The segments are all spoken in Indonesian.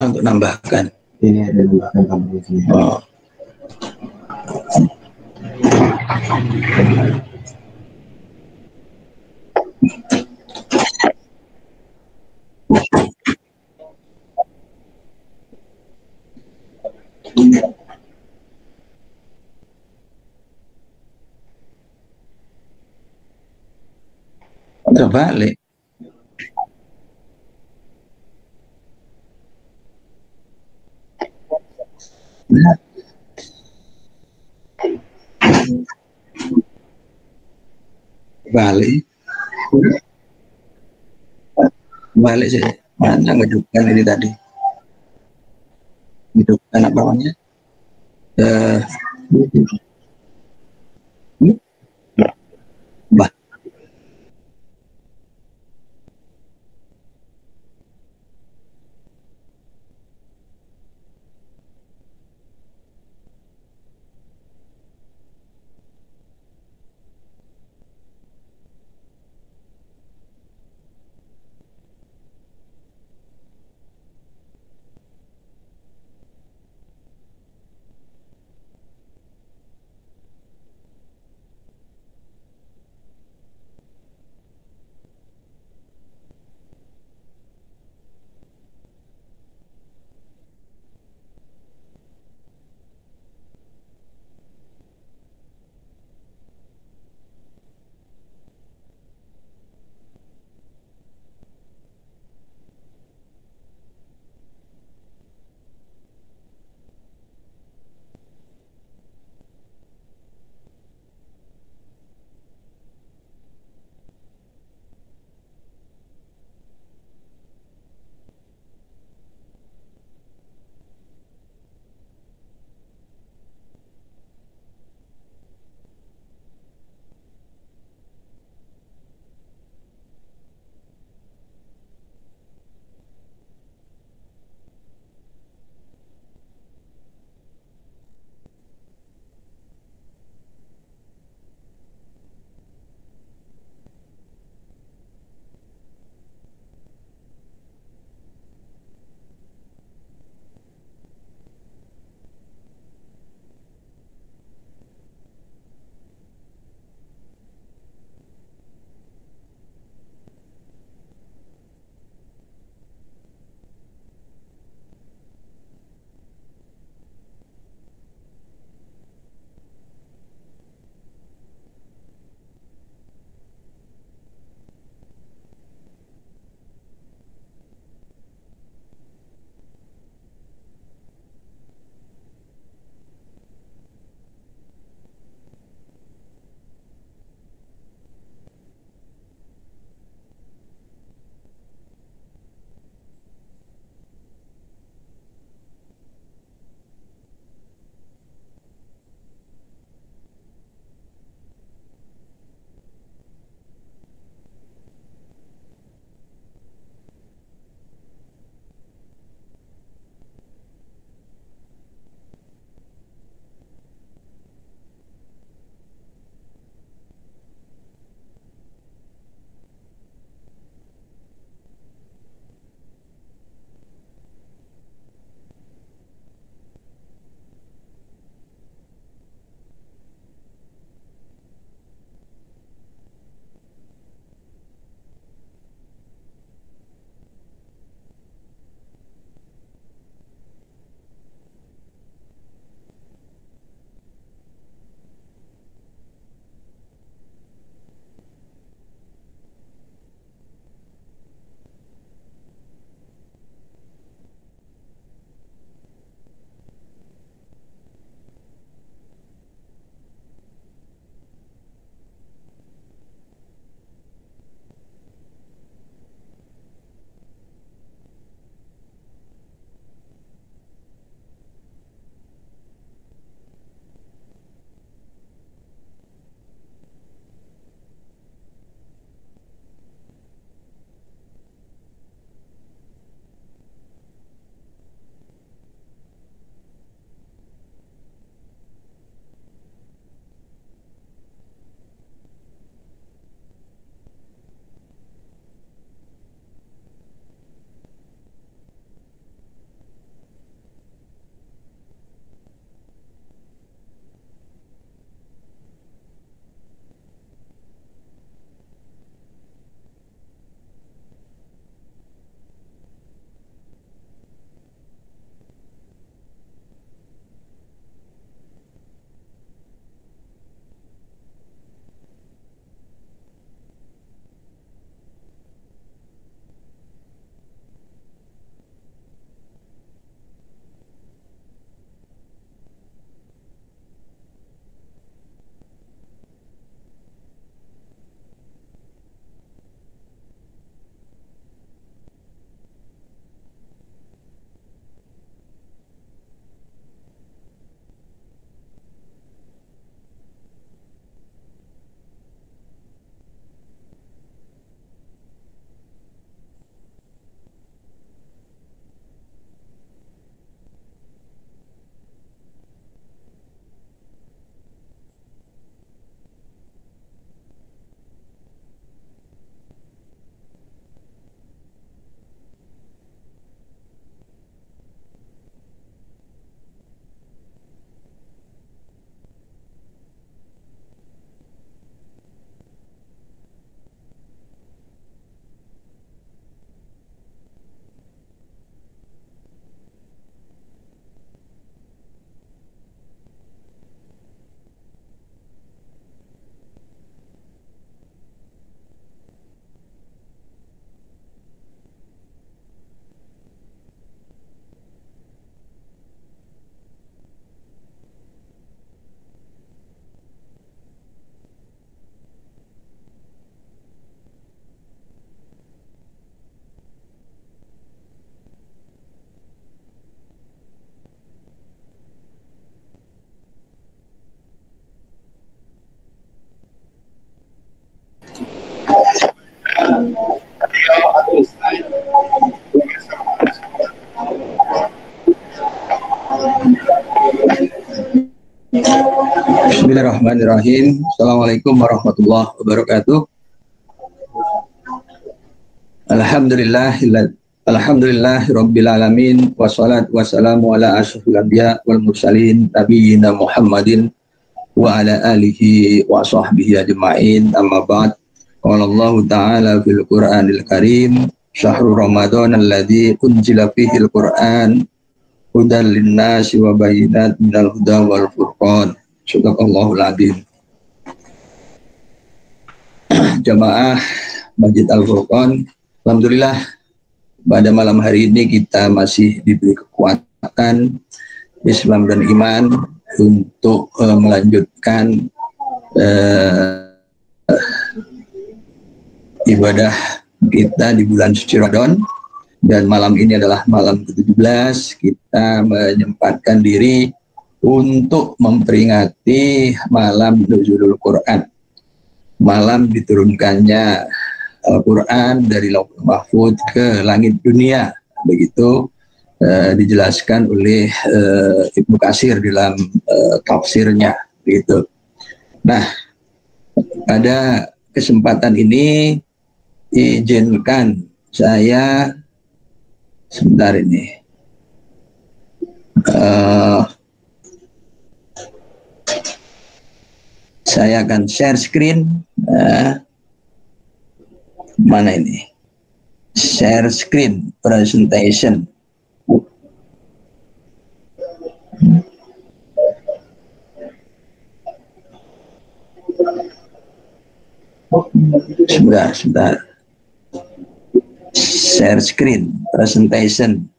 untuk nambahkan. Ini ada nambahkan tambahan sini. Oh. Terbalik. Nah. Balik sih. Mana ngedukkan ini tadi? Hidupkan apa namanya? Bah. Bismillahirrahmanirrahim. Assalamualaikum warahmatullahi wabarakatuh. Alhamdulillahirabbil alamin wassalatu wassalamu ala asyrofil anbiya wal mursalin nabiyina Muhammadin wa ala alihi wa sahbihi ajma'in. Amma ba'd. Qala Allah ta'ala fil Qur'anil Karim, syahrul Ramadan alladzi unzila fihil Qur'an hudan linnasi wa bayyinat minal huda wal furqan. Subhanallahul adzim. Jamaah Masjid Al-Furqan, alhamdulillah pada malam hari ini kita masih diberi kekuatan Islam dan iman untuk melanjutkan ibadah kita di bulan suci Ramadan. Dan malam ini adalah malam ke-17, kita menyempatkan diri untuk memperingati malam Nuzulul Quran, malam diturunkannya Al-Quran dari Lauhul Mahfuz ke langit dunia. Begitu dijelaskan oleh Ibnu Katsir dalam tafsirnya. Gitu. Nah, pada kesempatan ini izinkan saya sebentar ini saya akan share screen. Mana ini? Share screen presentation. Sebentar. Share screen presentation.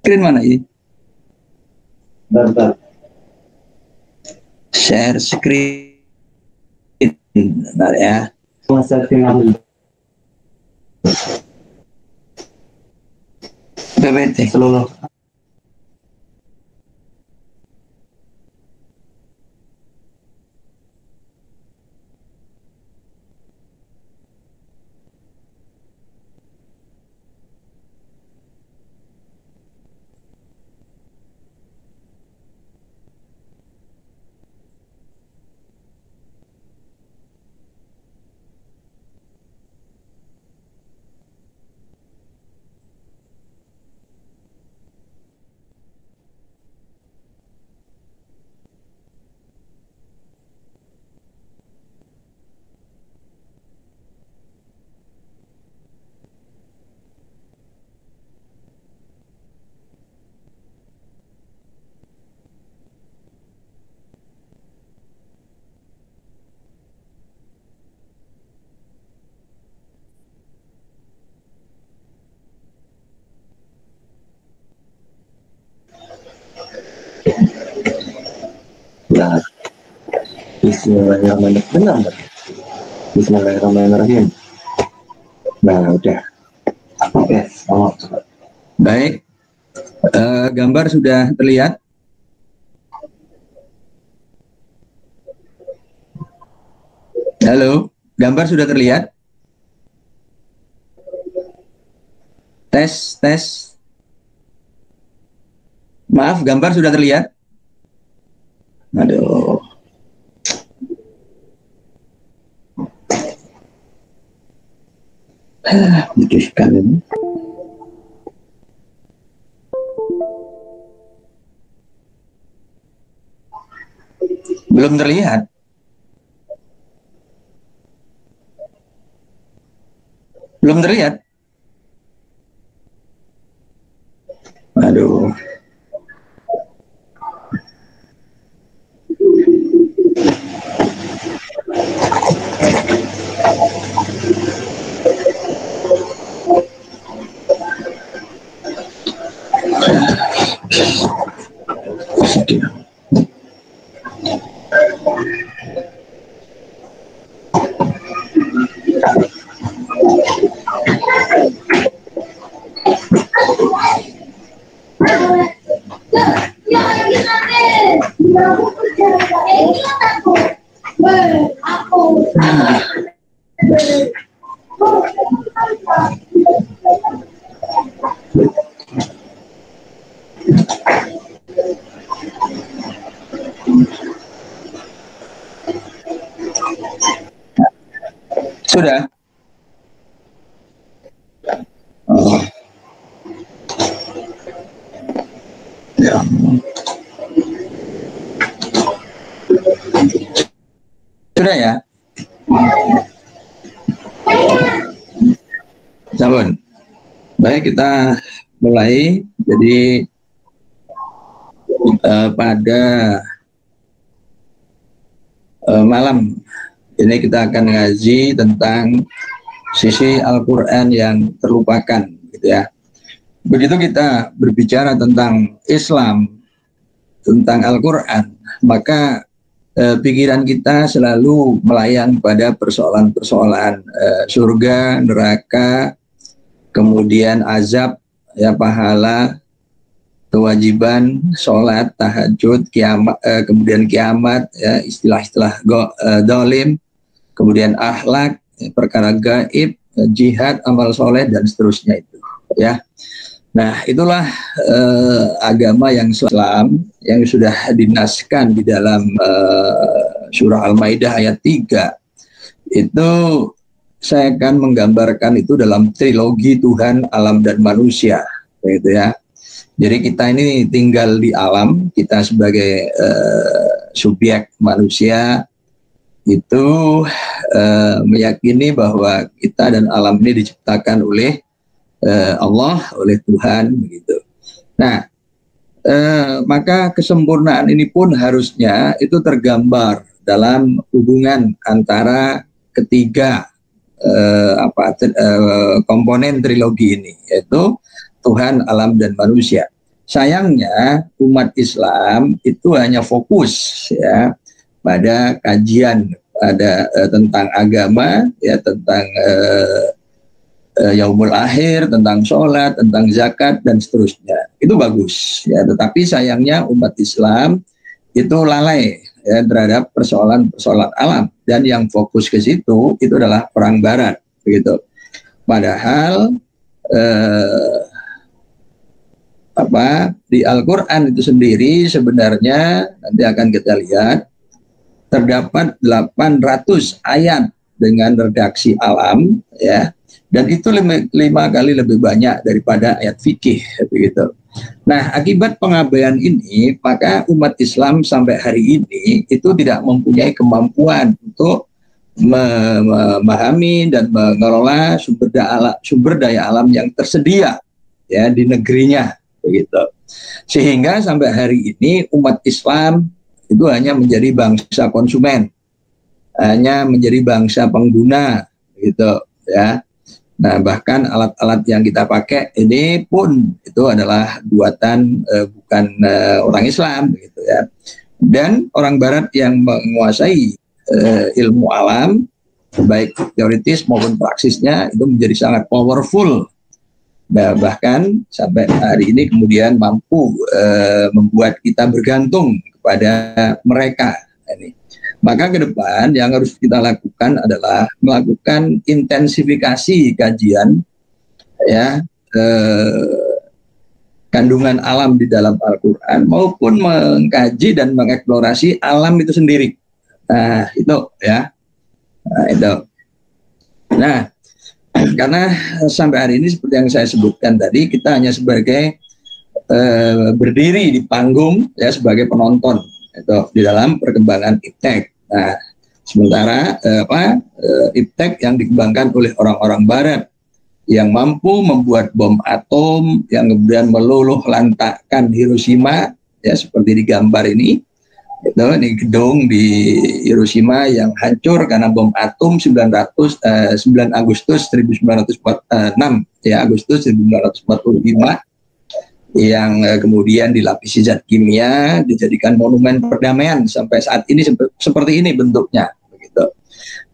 Screen mana ini? Bentar. Share screen. Bentar ya. PPT seluruh. Nah, Bismillahirrahmanirrahim. Bismillahirrahmanirrahim. Nah, udah. Oke, Baik, gambar sudah terlihat. Halo, gambar sudah terlihat. Tes. Maaf, gambar sudah terlihat. Aduh. Menyedihkan ini. Belum terlihat. Belum terlihat. Aduh. Sudah? Oh. Ya. Sudah ya? Sampun. Baik, kita mulai. Jadi pada malam ini kita akan ngaji tentang sisi Al-Quran yang terlupakan, gitu ya. Begitu kita berbicara tentang Islam, tentang Al-Quran, maka pikiran kita selalu melayang pada persoalan-persoalan surga, neraka, kemudian azab, ya, pahala, kewajiban, sholat, tahajud, kiamat, kemudian kiamat, ya, istilah-istilah dolim, kemudian akhlak, perkara gaib, jihad, amal soleh, dan seterusnya itu, ya. Nah, itulah agama yang Islam yang sudah dinaskan di dalam surah Al-Maidah ayat 3. Itu saya akan menggambarkan itu dalam trilogi Tuhan, alam, dan manusia, gitu ya. Jadi kita ini tinggal di alam, kita sebagai subjek manusia itu meyakini bahwa kita dan alam ini diciptakan oleh Allah, oleh Tuhan, begitu. Nah, maka kesempurnaan ini pun harusnya itu tergambar dalam hubungan antara ketiga komponen trilogi ini, yaitu Tuhan, alam, dan manusia. Sayangnya umat Islam itu hanya fokus, ya, pada kajian tentang agama, ya, tentang yaumul akhir, tentang sholat, tentang zakat, dan seterusnya. Itu bagus, ya. Tetapi sayangnya umat Islam itu lalai, ya, terhadap persoalan-persoalan alam, dan yang fokus ke situ itu adalah perang barat, begitu. Padahal di Al-Quran itu sendiri sebenarnya nanti akan kita lihat terdapat 800 ayat dengan redaksi alam, ya, dan itu 5 kali lebih banyak daripada ayat fikih, begitu. Nah, akibat pengabaian ini, maka umat Islam sampai hari ini itu tidak mempunyai kemampuan untuk memahami dan mengelola sumber daya alam yang tersedia, ya, di negerinya, begitu. Sehingga sampai hari ini umat Islam itu hanya menjadi bangsa konsumen, hanya menjadi bangsa pengguna, gitu, ya. Nah, bahkan alat-alat yang kita pakai ini pun itu adalah buatan bukan orang Islam, gitu, ya. Dan orang Barat yang menguasai ilmu alam, baik teoritis maupun praksisnya, itu menjadi sangat powerful. Nah, bahkan sampai hari ini kemudian mampu membuat kita bergantung kepada mereka. Ini. Maka ke depan yang harus kita lakukan adalah melakukan intensifikasi kajian, ya, kandungan alam di dalam Al-Quran, maupun mengkaji dan mengeksplorasi alam itu sendiri. Nah, itu, ya. Nah, itu. Nah, karena sampai hari ini seperti yang saya sebutkan tadi, kita hanya sebagai berdiri di panggung, ya, sebagai penonton itu di dalam perkembangan iptek. Nah, sementara iptek yang dikembangkan oleh orang-orang Barat yang mampu membuat bom atom yang kemudian meluluh lantakkan Hiroshima, ya, seperti di gambar ini. Itu ini gedung di Hiroshima yang hancur karena bom atom 9 Agustus 1946, ya, Agustus 1945, yang kemudian dilapisi zat kimia, dijadikan monumen perdamaian sampai saat ini seperti ini bentuknya, begitu.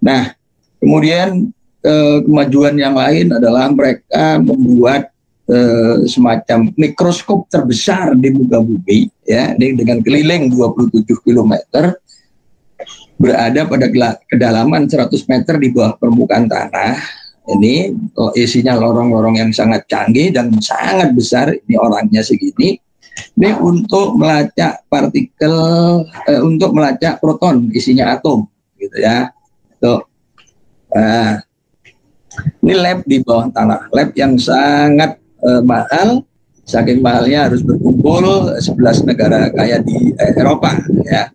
Nah, kemudian kemajuan yang lain adalah mereka membuat semacam mikroskop terbesar di muka bumi, ya, dengan keliling 27 km, berada pada kedalaman 100 meter di bawah permukaan tanah. Ini isinya lorong-lorong yang sangat canggih dan sangat besar. Ini orangnya segini. Ini untuk melacak partikel, untuk melacak proton, isinya atom, gitu ya. Tuh. Nah, ini lab di bawah tanah, lab yang sangat mahal. Saking mahalnya harus berkumpul 11 negara kaya di Eropa, ya.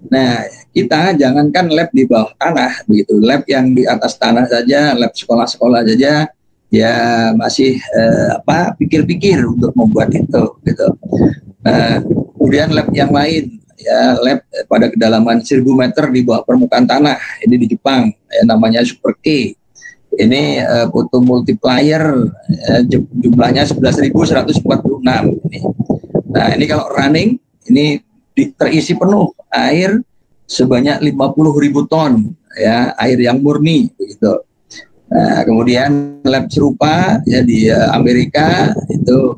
Nah, kita jangankan lab di bawah tanah, begitu, lab yang di atas tanah saja, lab sekolah-sekolah saja, ya masih pikir-pikir untuk membuat itu, gitu. Kemudian lab yang lain, ya lab pada kedalaman 1000 meter di bawah permukaan tanah, ini di Jepang, ya, namanya Super K. Ini foto multiplier, jumlahnya 11.146 ini. Nah, ini kalau running, ini terisi penuh air sebanyak 50.000 ton, ya, air yang murni, begitu. Nah, kemudian lab serupa ya di Amerika itu,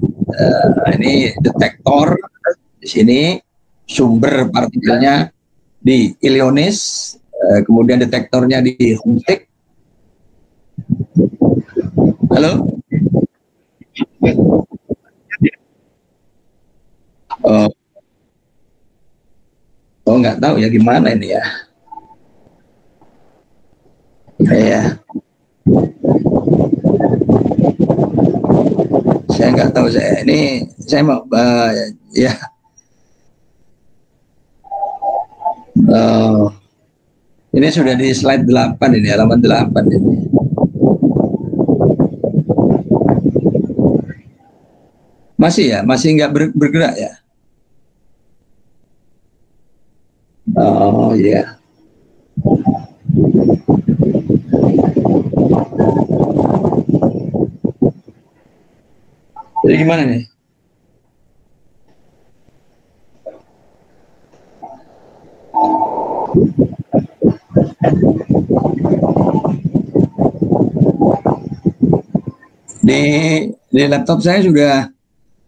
ini detektor di sini, sumber partikelnya di Illinois, kemudian detektornya di Humtek. Halo? Oh, nggak tahu ya gimana ini ya. Ya. Saya nggak tahu, saya mau ya. Ini sudah di slide 8 ini, halaman 8 ini. Masih ya, masih nggak bergerak ya. Oh iya. Jadi gimana nih? Di laptop saya sudah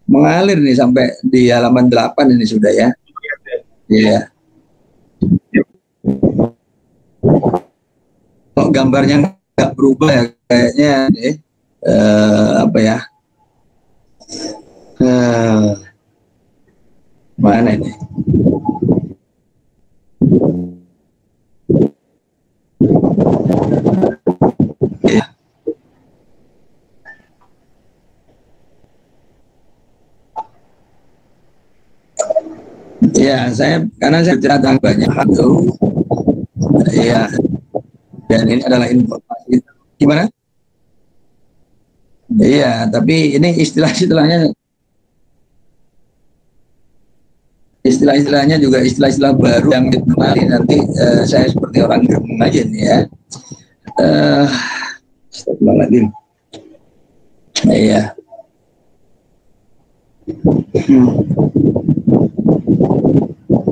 mengalir nih sampai di halaman 8 ini sudah ya. Iya. Kok gambarnya nggak berubah ya kayaknya apa ya? Mana ini? Ya. Ya, karena saya cerita banyak hal itu. Iya. Dan ini adalah informasi. Gimana? Iya, tapi ini istilah-istilahnya juga istilah-istilah baru yang dikenali. Nanti saya seperti orang ngomong aja nih ya. Astagfirullahaladzim. Iya.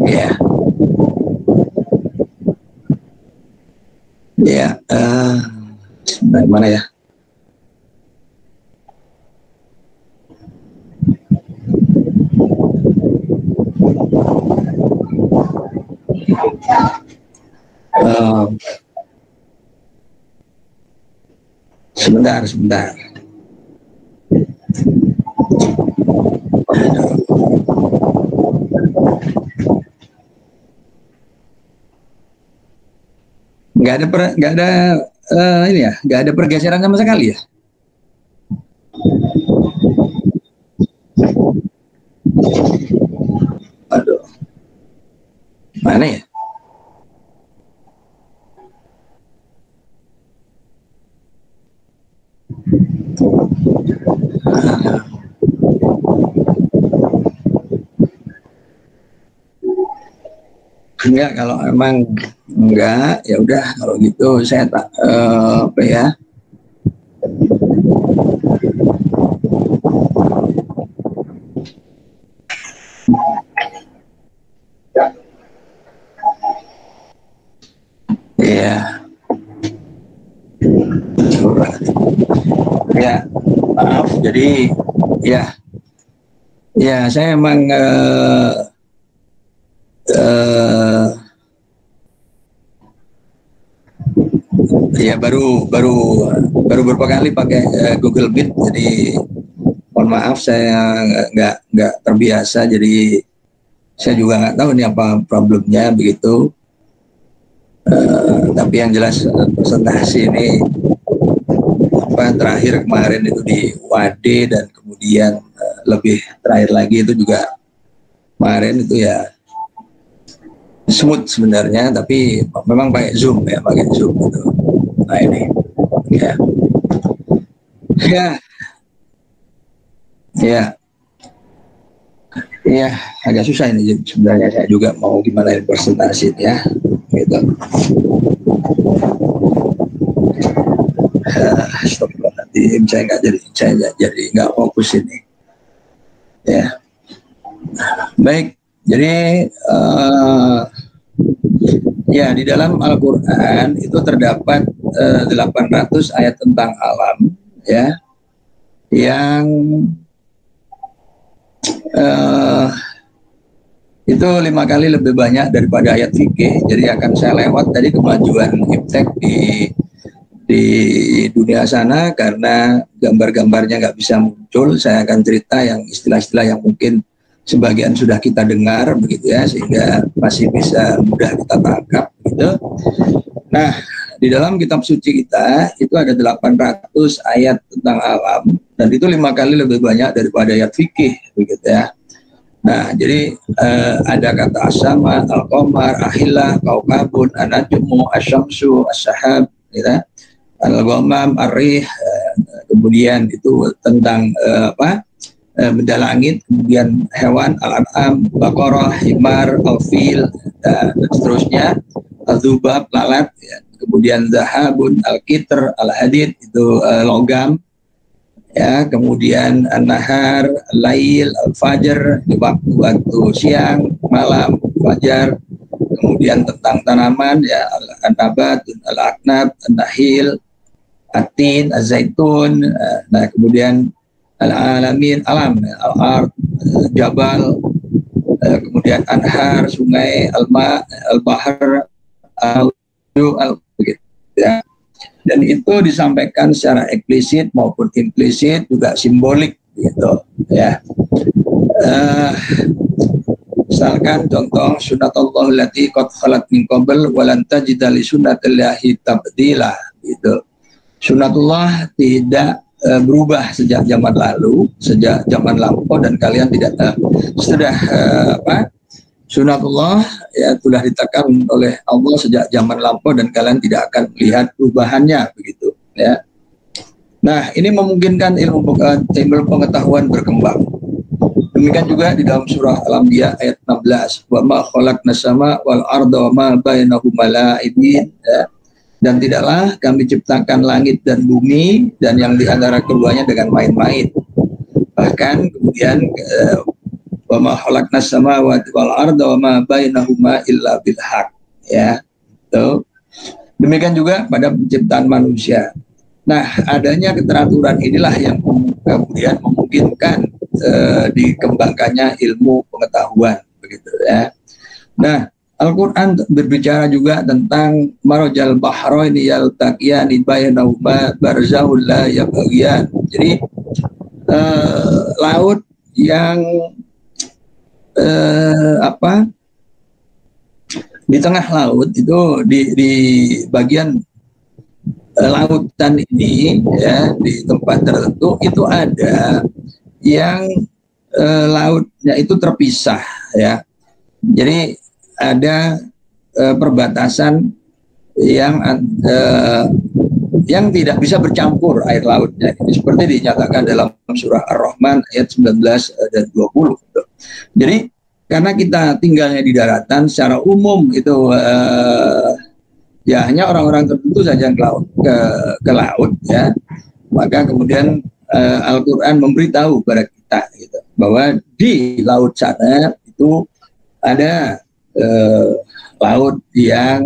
Iya. Ya, mana ya? Sebentar. Nggak ada ini ya, nggak ada pergeseran sama sekali ya. Aduh, mana ya? Enggak, kalau emang enggak, ya udah, kalau gitu saya tak apa ya? Iya. Ya, maaf. Jadi ya saya emang Ya baru beberapa kali pakai Google Meet, jadi mohon maaf saya nggak terbiasa, jadi saya juga nggak tahu nih apa problemnya begitu. Tapi yang jelas presentasi ini terakhir kemarin itu di UAD, dan kemudian lebih terakhir lagi itu juga kemarin itu ya smooth sebenarnya, tapi memang pakai Zoom gitu. Nah ini ya agak susah ini sebenarnya, saya juga mau gimana presentasi ya gitu. Stop nanti saya nggak fokus ini ya. Baik, jadi ya di dalam Al-Quran itu terdapat 800 ayat tentang alam ya, yang itu 5 kali lebih banyak daripada ayat fikih. Jadi akan saya lewat tadi kemajuan iptek di dunia sana, karena gambar-gambarnya nggak bisa muncul. Saya akan cerita yang istilah-istilah yang mungkin sebagian sudah kita dengar begitu ya, sehingga masih bisa mudah kita tangkap gitu. Nah, di dalam kitab suci kita itu ada 800 ayat tentang alam, dan itu 5 kali lebih banyak daripada ayat fikih begitu ya. Nah, jadi ada kata as-sama, al-qamar, ahillah, kaukabun, an-najmu, asyamsu, as-sahab, gitu, al-ghamam, ar-rih, kemudian itu tentang benda langit, kemudian hewan, al-an'am, baqarah, himar, al-fil, dan seterusnya, al-dzubab, lalat, ya. Kemudian zahabun, al-kitr, al-hadid, itu logam, ya, kemudian an-nahar, al-lail, al-fajr, waktu siang, malam, fajar, kemudian tentang tanaman, ya, an-nabat, al-aknab, an-nahil, at-tin, az-zaitun, nah kemudian al-alamin, alam, al-ard, jabal, kemudian anhar, sungai, al-ma, al-bahar, begitu ya. Dan itu disampaikan secara eksplisit maupun implisit, juga simbolik gitu ya. Misalkan contoh sunnatullah allati qad khalat min qabl wa lan tajida li sunnatillahi tabdila gitu. Sunnatullah tidak berubah sejak zaman lalu, sejak zaman lampau, dan kalian tidak sudah sunnatullah ya telah ditetapkan oleh Allah sejak zaman lampau, dan kalian tidak akan melihat perubahannya begitu ya. Nah, ini memungkinkan ilmu pengetahuan berkembang. Demikian juga di dalam surah Al-Anbiya ayat 16, wa ma khalaqnas sama wal arda wa ma bainahuma la'ibin, ya. Dan tidaklah kami ciptakan langit dan bumi dan yang di antara keduanya dengan main-main. Bahkan kemudian wa ma khalaqnas samawati wal arda wa ma bainahuma illa bil haq, ya. Tuh. Demikian juga pada penciptaan manusia. Nah, adanya keteraturan inilah yang kemudian memungkinkan dikembangkannya ilmu pengetahuan begitu ya. Nah, Al-Quran berbicara juga tentang marajal bahraini yaltaqiyani bainahuma barzahul la yabghiyan. Jadi laut yang di tengah laut itu di bagian lautan ini ya, di tempat tertentu itu ada yang lautnya itu terpisah ya. Jadi ada perbatasan yang tidak bisa bercampur air lautnya. Ini seperti dinyatakan dalam surah Ar-Rahman ayat 19 dan 20. Jadi karena kita tinggalnya di daratan, secara umum itu ya hanya orang-orang tertentu saja yang ke laut ya. Maka kemudian Al-Quran memberitahu kepada kita gitu, bahwa di laut sana itu ada laut yang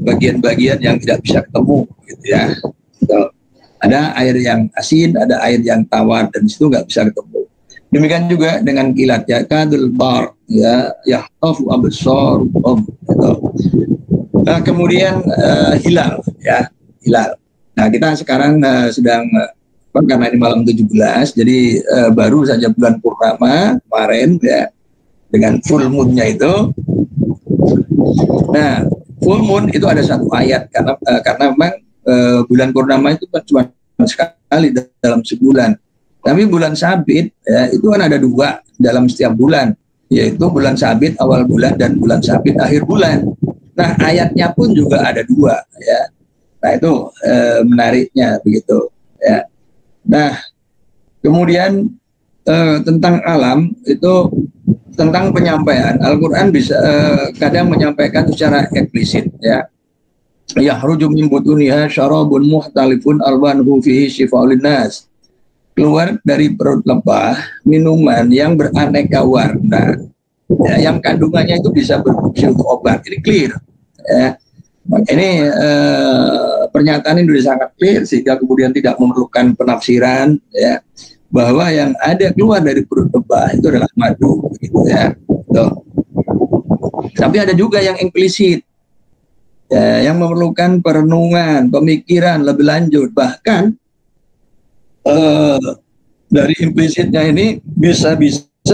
bagian-bagian yang tidak bisa ketemu gitu ya. So, ada air yang asin, ada air yang tawar, dan itu nggak bisa ketemu. Demikian juga dengan kilat ya, kadul bar ya, yahtafu absar gitu. Kemudian hilal, ya, hilal. Nah, kita sekarang sedang karena ini malam 17, jadi baru saja bulan purnama kemarin, ya, dengan full moon-nya itu. Nah, full moon itu ada satu ayat karena memang bulan purnama itu cuma sekali dalam sebulan. Tapi bulan sabit, ya, itu kan ada 2 dalam setiap bulan, yaitu bulan sabit awal bulan dan bulan sabit akhir bulan. Nah, ayatnya pun juga ada 2, ya. Nah, itu menariknya begitu, ya. Nah, kemudian tentang alam itu, tentang penyampaian Al-Quran bisa kadang menyampaikan secara eksplisit, ya. Yahruju min butuniha syarabun muhtalifun alwanuhu fihi syifa'un linnas. Keluar dari perut lebah minuman yang beraneka warna, ya, yang kandungannya itu bisa berfungsi untuk obat. Ini clear, ya. Ini pernyataan ini sudah sangat clear sehingga kemudian tidak memerlukan penafsiran, ya, bahwa yang ada keluar dari perut lebah itu adalah madu, gitu, ya. Tuh. Tapi ada juga yang implisit, ya, yang memerlukan perenungan, pemikiran lebih lanjut. Bahkan dari implisitnya ini bisa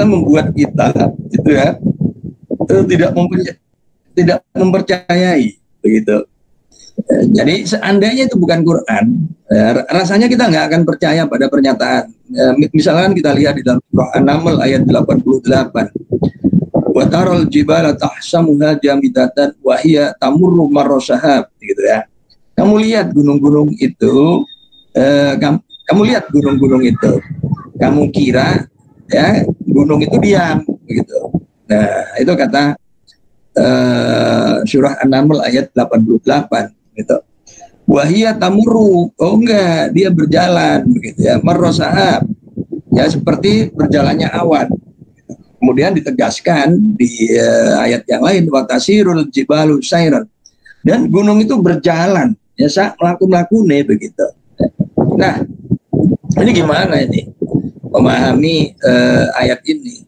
membuat kita, gitu, ya, tidak mempercayai, begitu. Jadi seandainya itu bukan Quran, rasanya kita nggak akan percaya pada pernyataan. Misalkan kita lihat di dalam surah An-Naml ayat 88. Wa taral jibala tahsamuha jamidatan wa hiya tamurru marra sahab, gitu, ya. Kamu lihat gunung-gunung itu, kamu lihat gunung-gunung itu, kamu kira, ya, gunung itu diam, begitu. Nah, itu kata surah An-Naml ayat 88, gitu. Wahia tamuru, oh enggak, dia berjalan, begitu, ya, marrosahab, ya, seperti berjalannya awan. Kemudian ditegaskan di ayat yang lain, watasirul jibalu sayran, dan gunung itu berjalan, ya, melaku-melakune, begitu. Nah, ini gimana ini memahami ayat ini,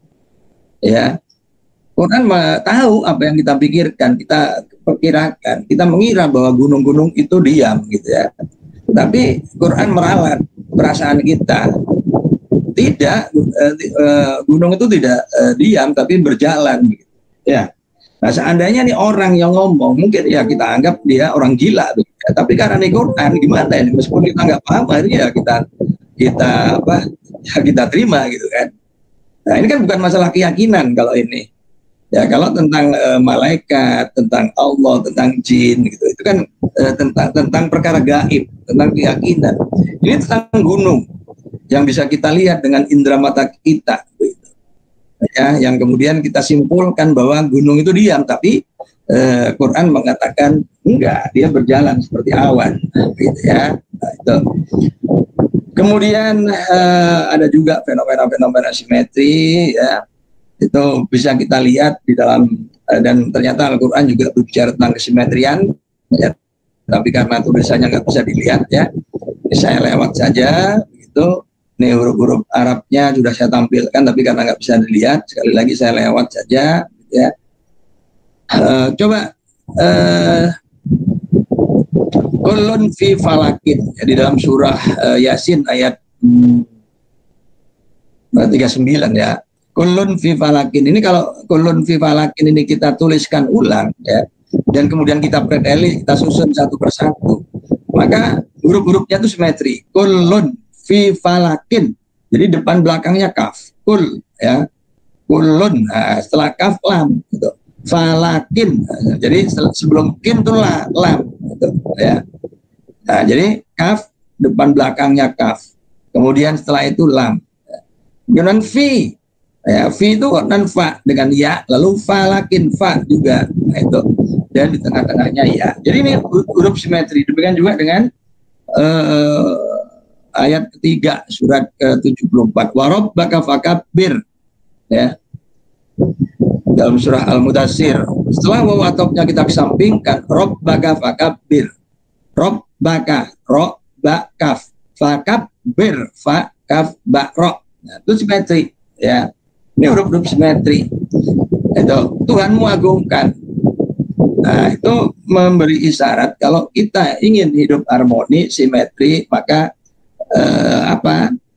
ya? Quran tahu apa yang kita pikirkan, kita perkirakan, kita mengira bahwa gunung-gunung itu diam, gitu, ya. Tapi Quran meralat perasaan kita. Tidak, gunung itu tidak diam, tapi berjalan, gitu, ya. Nah, seandainya nih orang yang ngomong, mungkin ya kita anggap dia orang gila, gitu, ya. Tapi karena ini Quran, gimana ini? Meskipun kita nggak paham, akhirnya kita terima, gitu, kan. Nah, ini kan bukan masalah keyakinan kalau ini. Ya, kalau tentang malaikat, tentang Allah, tentang jin, gitu, itu kan tentang perkara gaib, tentang keyakinan. Ini tentang gunung yang bisa kita lihat dengan indera mata kita, gitu, ya, yang kemudian kita simpulkan bahwa gunung itu diam, tapi Quran mengatakan enggak, dia berjalan seperti awan, gitu, ya. Nah, itu. Kemudian ada juga fenomena-fenomena simetri, ya. Itu bisa kita lihat di dalam, dan ternyata Al-Quran juga berbicara tentang kesimetrian, ya. Tapi karena tulisannya nggak bisa dilihat, ya, ini saya lewat saja, gitu. Ini huruf-huruf Arabnya sudah saya tampilkan, tapi karena nggak bisa dilihat, sekali lagi saya lewat saja, ya. Coba kulun fi falakin, ya, di dalam surah Yasin ayat 39, ya. Kulun fi falakin, ini kalau kulun fi falakin ini kita tuliskan ulang, ya, dan kemudian kita preteli, kita susun satu persatu, maka huruf-hurufnya itu simetri. Kulun fi falakin, jadi depan belakangnya kaf, kul, ya, kulun, nah, setelah kaf lam, gitu. Falakin, nah, jadi sebelum kin itu lam, gitu, ya. Nah, jadi kaf depan belakangnya kaf, kemudian setelah itu lam. Kemudian fi, ya, fi itu non fa dengan ya, lalu falakin fa juga, nah, itu, dan di tengah-tengahnya ya. Jadi ini huruf simetri. Demikian juga dengan ayat ketiga surat ke-74, warabbaka fakabbir, ya, dalam surah Al-Mudaththir. Setelah waw atofnya kita kesampingkan, rabbaka fakabbir, rabbaka, ro ba kaf, fakabbir, fa kaf ba ro. Nah, itu simetri, ya. Ini huruf-huruf simetri. Itu Tuhanmu agungkan. Nah, itu memberi isyarat kalau kita ingin hidup harmoni, simetri, maka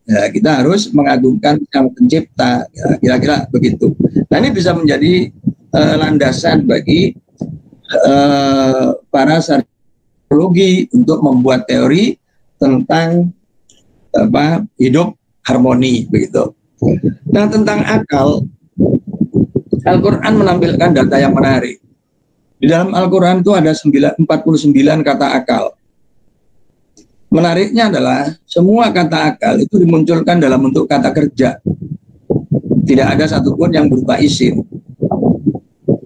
ya, kita harus mengagungkan Sang Pencipta, ya, kira-kira begitu. Nah, ini bisa menjadi landasan bagi para sarjologi untuk membuat teori tentang hidup harmoni, begitu. Nah, tentang akal, Al-Quran menampilkan data yang menarik. Di dalam Al-Quran itu ada 49 kata akal. Menariknya adalah semua kata akal itu dimunculkan dalam bentuk kata kerja. Tidak ada satupun yang berupa isim.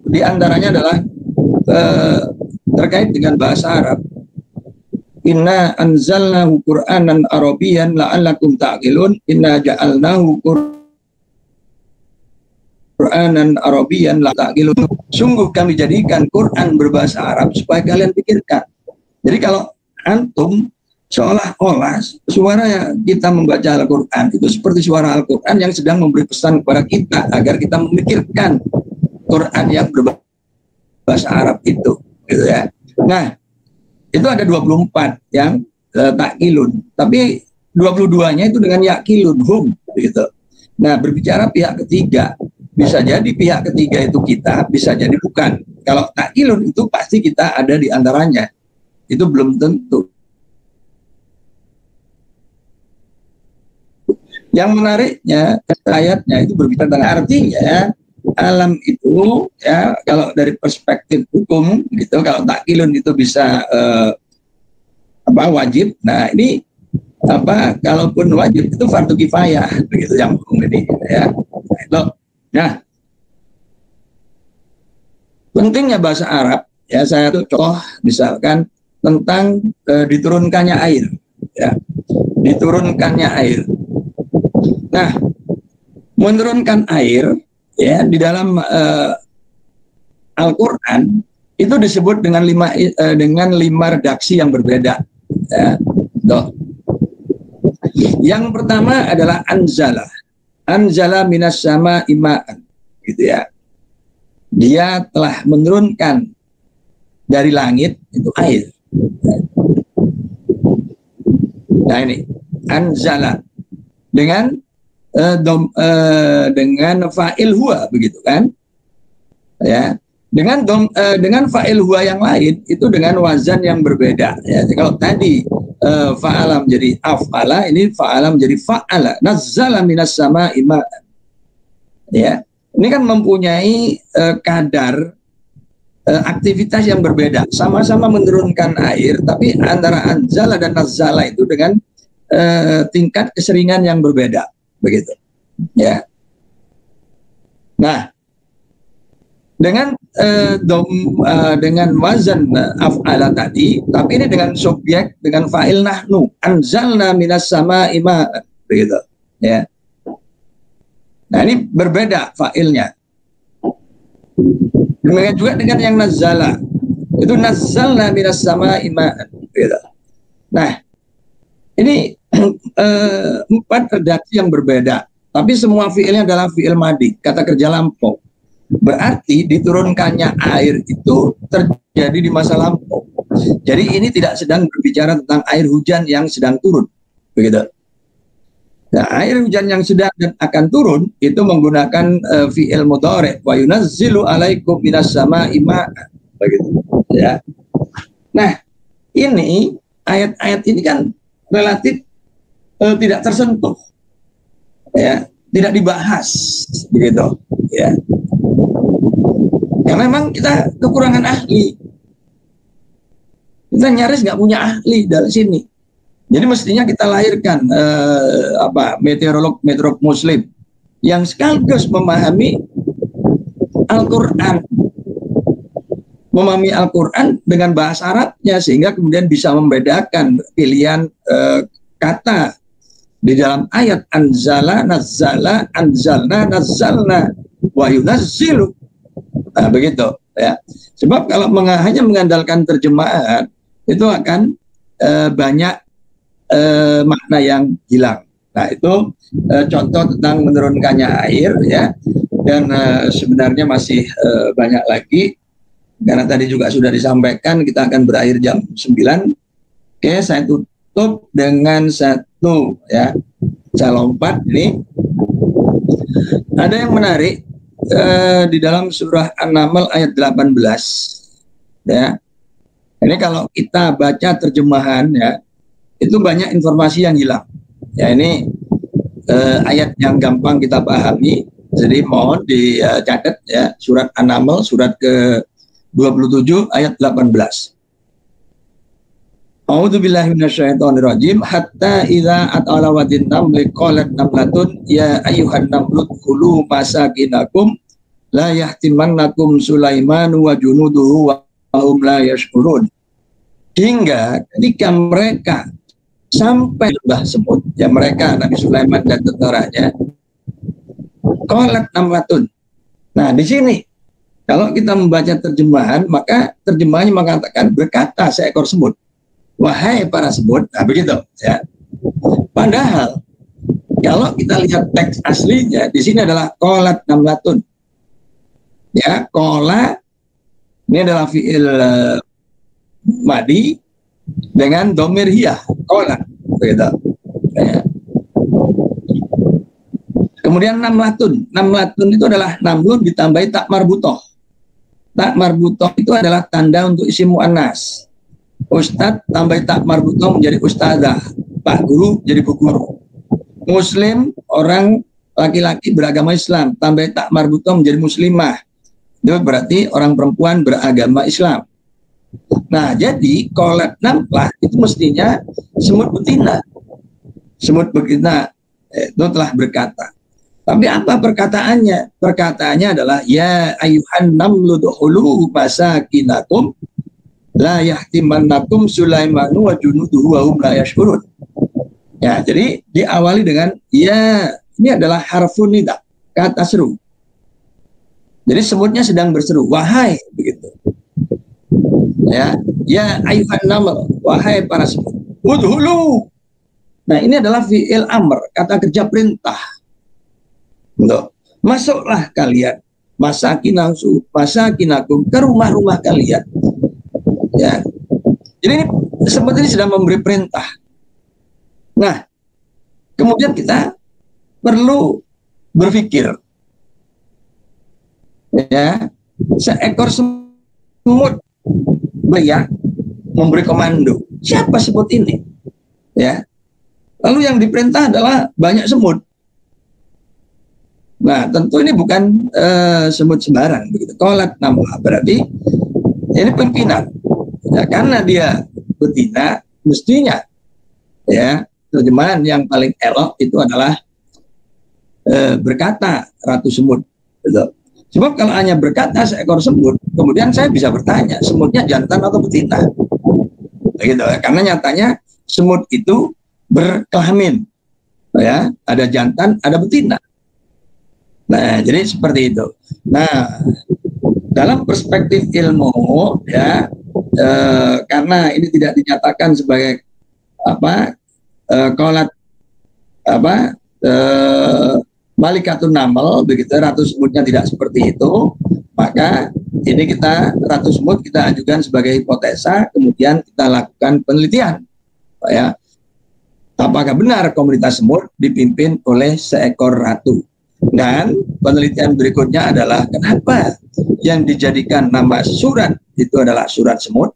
Di antaranya adalah terkait dengan bahasa Arab. Inna anzalnahu Qur'anan Arabiyyan la'allakum ta'qilun. Inna ja'alnahu Qur'anan Arabiyyan la'allakum ta'qilun. Sungguh kami jadikan Quran berbahasa Arab supaya kalian pikirkan. Jadi kalau antum seolah-olah suara yang kita membaca Al-Quran itu seperti suara Al-Quran yang sedang memberi pesan kepada kita agar kita memikirkan Quran yang berbahasa Arab itu, gitu ya. Nah, itu ada 24 yang takkilun, tapi 22-nya itu dengan yakilun, hum, gitu. Nah, berbicara pihak ketiga, bisa jadi pihak ketiga itu kita, bisa jadi bukan. Kalau takkilun itu pasti kita ada di antaranya, itu belum tentu. Yang menariknya ayatnya itu berbicara tentang artinya alam itu ya, kalau dari perspektif hukum gitu, kalau takkilun itu bisa wajib. Nah, ini kalaupun wajib itu fardu kifayah begitu yang hukum ini ya. Nah, pentingnya bahasa Arab ya, saya tuh contoh misalkan tentang diturunkannya air ya. Diturunkannya air. Nah, menurunkan air ya di dalam Al-Quran itu disebut dengan lima redaksi yang berbeda. Ya. Yang pertama adalah anzala minas sama ima'an, gitu ya. Dia telah menurunkan dari langit itu air. Nah, ini anzala dengan fa'il huwa, begitu kan ya, dengan fa'il huwa yang lain itu dengan wazan yang berbeda ya. Kalau tadi fa'ala menjadi af'ala, ini fa'ala menjadi fa'ala. Nazzala minas sama'i ma'an ya, ini kan mempunyai kadar aktivitas yang berbeda, sama-sama menurunkan air, tapi antara anzala dan nazzala itu dengan tingkat keseringan yang berbeda, begitu ya. Nah, dengan wazan af'ala tadi, tapi ini dengan subjek, dengan fa'il nahnu, anzalna minas sama'i ma'an, begitu ya. Nah, ini berbeda fa'ilnya. Demikian juga dengan yang nazzala, itu nazzalna minas sama'i ma'an, begitu. Nah, ini 4 redaksi yang berbeda, tapi semua fiilnya adalah fiil madi, kata kerja lampau. Berarti diturunkannya air itu terjadi di masa lampau. Jadi ini tidak sedang berbicara tentang air hujan yang sedang turun, begitu. Nah, air hujan yang sedang dan akan turun itu menggunakan fiil mudhari', wa yunazzilu 'alaikum minas sama'i ma'an, begitu ya. Nah, ini ayat-ayat ini kan relatif tidak tersentuh ya, tidak dibahas, begitu ya. Ya memang kita kekurangan ahli, kita nyaris nggak punya ahli dari sini. Jadi mestinya kita lahirkan meteorolog muslim yang sekaligus memahami Al-Quran, dengan bahasa Arabnya, sehingga kemudian bisa membedakan pilihan kata di dalam ayat anzala, nazzala, anzalna, nazzalna, wa yunazzilu. Nah, begitu ya. Sebab kalau hanya mengandalkan terjemahan itu akan banyak makna yang hilang. Nah, itu contoh tentang menurunkannya air ya. Dan sebenarnya masih banyak lagi karena tadi juga sudah disampaikan kita akan berakhir jam 9. Oke, saya tutup dengan satu ya. Saya lompat ini. Ada yang menarik di dalam surah An-Naml ayat 18 ya. Ini kalau kita baca terjemahan ya, itu banyak informasi yang hilang. Ya, ini ayat yang gampang kita pahami. Jadi mohon dicatat ya, surat An-Naml surat ke-27 ayat 18. A'udzubillahi minasyaitonirrajim hatta idza atala wadin namli qalat namlatun ya ayyuhan namlut khulu masakinakum la yahtimannakum Sulaiman wa junuduhu wa hum la yashkurun. Hingga ketika mereka sampai lembah semut, ya mereka Nabi Sulaiman dan tentaranya, qalat namlatun. Nah, di sini kalau kita membaca terjemahan, maka terjemahannya mengatakan berkata seekor semut. Wahai para semut, nah begitu ya. Padahal kalau kita lihat teks aslinya di sini adalah qalat namlatun. Ya, qala ini adalah fiil madi dengan dhamir hiya, qala begitu. Ya. Kemudian namlatun. Namlatun itu adalah namlun ditambahi tak marbutoh. Tak marbutoh itu adalah tanda untuk isim muannas. Ustadz tambah tak marbutoh menjadi ustadzah, Pak Guru jadi Bu Guru. Muslim orang laki-laki beragama Islam, tambah tak marbutoh menjadi muslimah. Itu berarti orang perempuan beragama Islam. Nah, jadi qalat namlah itu mestinya semut betina. Semut betina itu telah berkata. Tapi apa perkataannya? Perkataannya adalah ya ayyuhan namlu dukhulu masakinakum la yahtimannakum Sulaimanu wa junuduhu wa hum la yashkurun. Ya, jadi diawali dengan ya, ini adalah harfun nida, kata seru. Jadi semutnya sedang berseru, wahai begitu. Ya ayyuhan naml, wahai para semut. Udhulu. Nah, ini adalah fi'il amr, kata kerja perintah. Loh, masuklah kalian masakinakum ke rumah-rumah kalian. Ya, jadi ini semut ini sedang memberi perintah. Nah, kemudian kita perlu berpikir, ya, seekor semut beriak memberi komando. Siapa semut ini? Ya, lalu yang diperintah adalah banyak semut. Nah, tentu ini bukan semut sembarang begitu. Qalat namlah berarti ini pimpinan. Ya, karena dia betina, mestinya ya terjemahan yang paling elok itu adalah berkata ratu semut. Gitu. Sebab kalau hanya berkata seekor semut, kemudian saya bisa bertanya semutnya jantan atau betina. Begitu. Karena nyatanya semut itu berkelamin, ya ada jantan, ada betina. Nah, jadi seperti itu. Nah, dalam perspektif ilmu, ya. Karena ini tidak dinyatakan sebagai qalat malikatun naml begitu, ratu semutnya tidak seperti itu, maka ini ratu semut kita ajukan sebagai hipotesa, kemudian kita lakukan penelitian ya, apakah benar komunitas semut dipimpin oleh seekor ratu. Dan penelitian berikutnya adalah kenapa yang dijadikan nama surat itu adalah surat semut.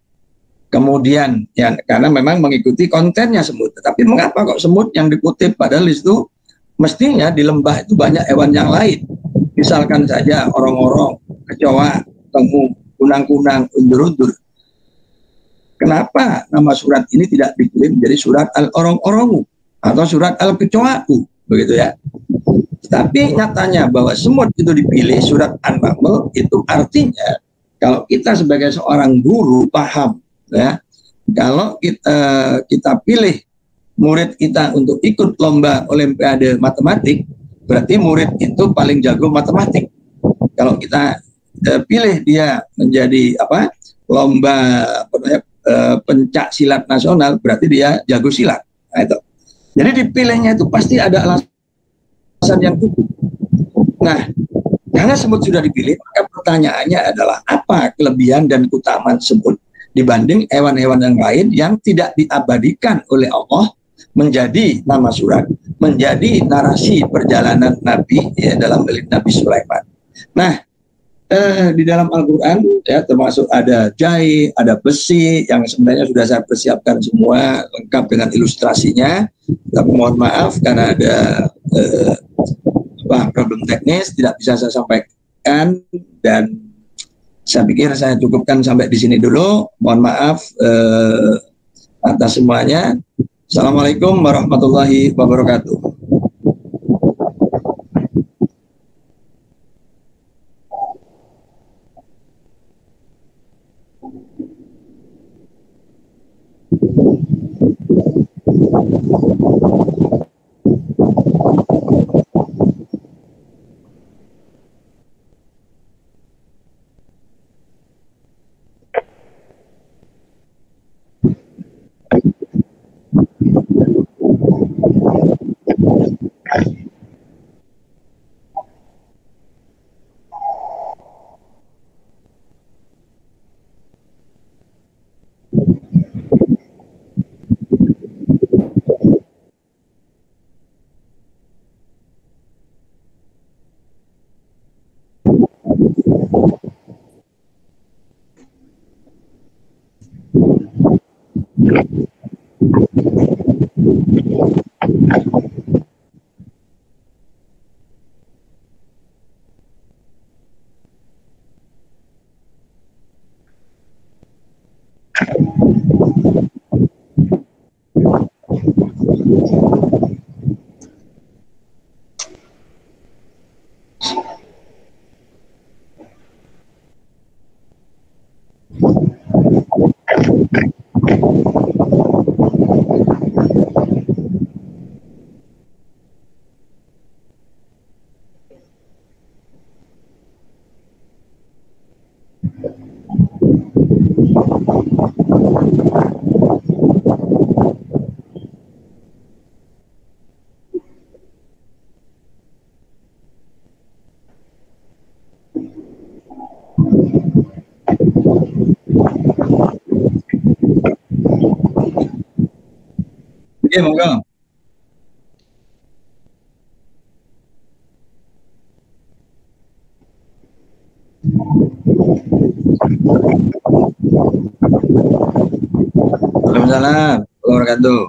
Kemudian ya karena memang mengikuti kontennya semut. Tetapi mengapa kok semut yang dikutip, padahal itu mestinya di lembah itu banyak hewan yang lain. Misalkan saja orong-orong, kecoa, tengu, kunang-kunang, undur-undur. Kenapa nama surat ini tidak dipilih menjadi surat al-orong-orongu atau surat al-kecoa'u begitu ya. Tapi nyatanya bahwa semut itu dipilih surat An-Naml itu artinya kalau kita sebagai seorang guru paham ya, kalau kita pilih murid kita untuk ikut lomba olimpiade matematik, berarti murid itu paling jago matematik. Kalau kita pilih dia menjadi lomba pencak silat nasional, berarti dia jago silat. Nah, itu. Jadi dipilihnya itu pasti ada alasan yang cukup. Nah, karena semut sudah dipilih, maka pertanyaannya adalah apa kelebihan dan keutamaan tersebut dibanding hewan-hewan yang lain yang tidak diabadikan oleh Allah menjadi nama surat, menjadi narasi perjalanan Nabi ya, dalam milik Nabi Sulaiman. Nah, di dalam Al-Quran ya termasuk ada jahe, ada besi yang sebenarnya sudah saya persiapkan semua lengkap dengan ilustrasinya. Tapi mohon maaf karena ada problem teknis tidak bisa saya sampaikan dan saya pikir saya cukupkan sampai di sini dulu. Mohon maaf atas semuanya. Assalamualaikum warahmatullahi wabarakatuh. Oke, monggo. Waalaikumsalam warahmatullahi wabarakatuh.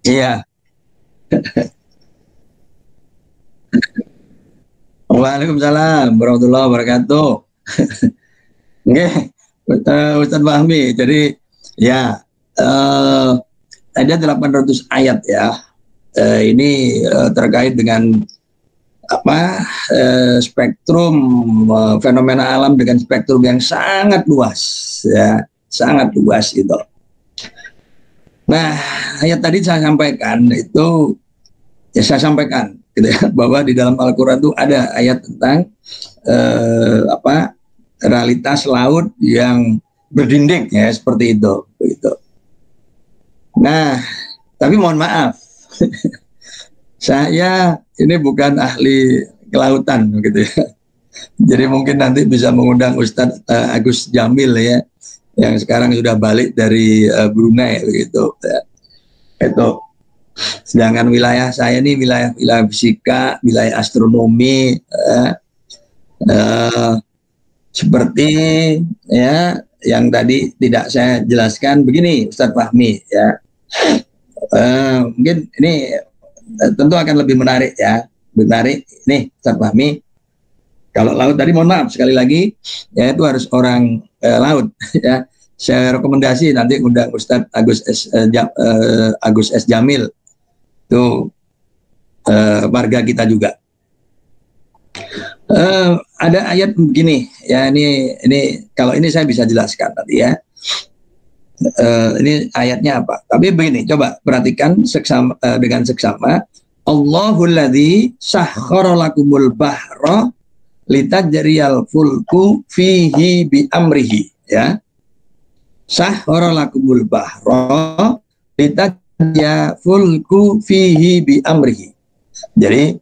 Iya. Waalaikumsalam warahmatullahi wabarakatuh. Oke, Ustaz Fahmi. Jadi ya ada 800 ayat ya. Ini terkait dengan apa spektrum fenomena alam dengan spektrum yang sangat luas ya, sangat luas itu. Nah, ayat tadi saya sampaikan itu ya saya sampaikan gitu ya, bahwa di dalam Al-Quran itu ada ayat tentang realitas laut yang berdinding ya, seperti itu begitu. Nah, tapi mohon maaf, saya ini bukan ahli kelautan gitu ya. Jadi mungkin nanti bisa mengundang Ustadz Agus Jamil ya, yang sekarang sudah balik dari Brunei begitu ya. Itu. Sedangkan wilayah saya ini wilayah fisika, wilayah astronomi, seperti ya yang tadi tidak saya jelaskan begini, Ustadz Fahmi ya. Mungkin ini tentu akan lebih menarik ya, menarik nih Ustadz Fahmi. Kalau laut tadi mohon maaf sekali lagi, ya itu harus orang laut ya. Saya rekomendasi nanti undang Ustadz Agus S. Jamil. Itu warga kita juga. Ada ayat begini ya, ini kalau ini saya bisa jelaskan tadi ya. Ini ayatnya apa? Tapi begini, coba perhatikan dengan seksama. Allahul ladzi sakhkhara lakumul bahra litajriyal fulku fihi bi amrihi ya. Sakhkhara lakumul bahra litajriyal fulku fihi bi amrihi. Jadi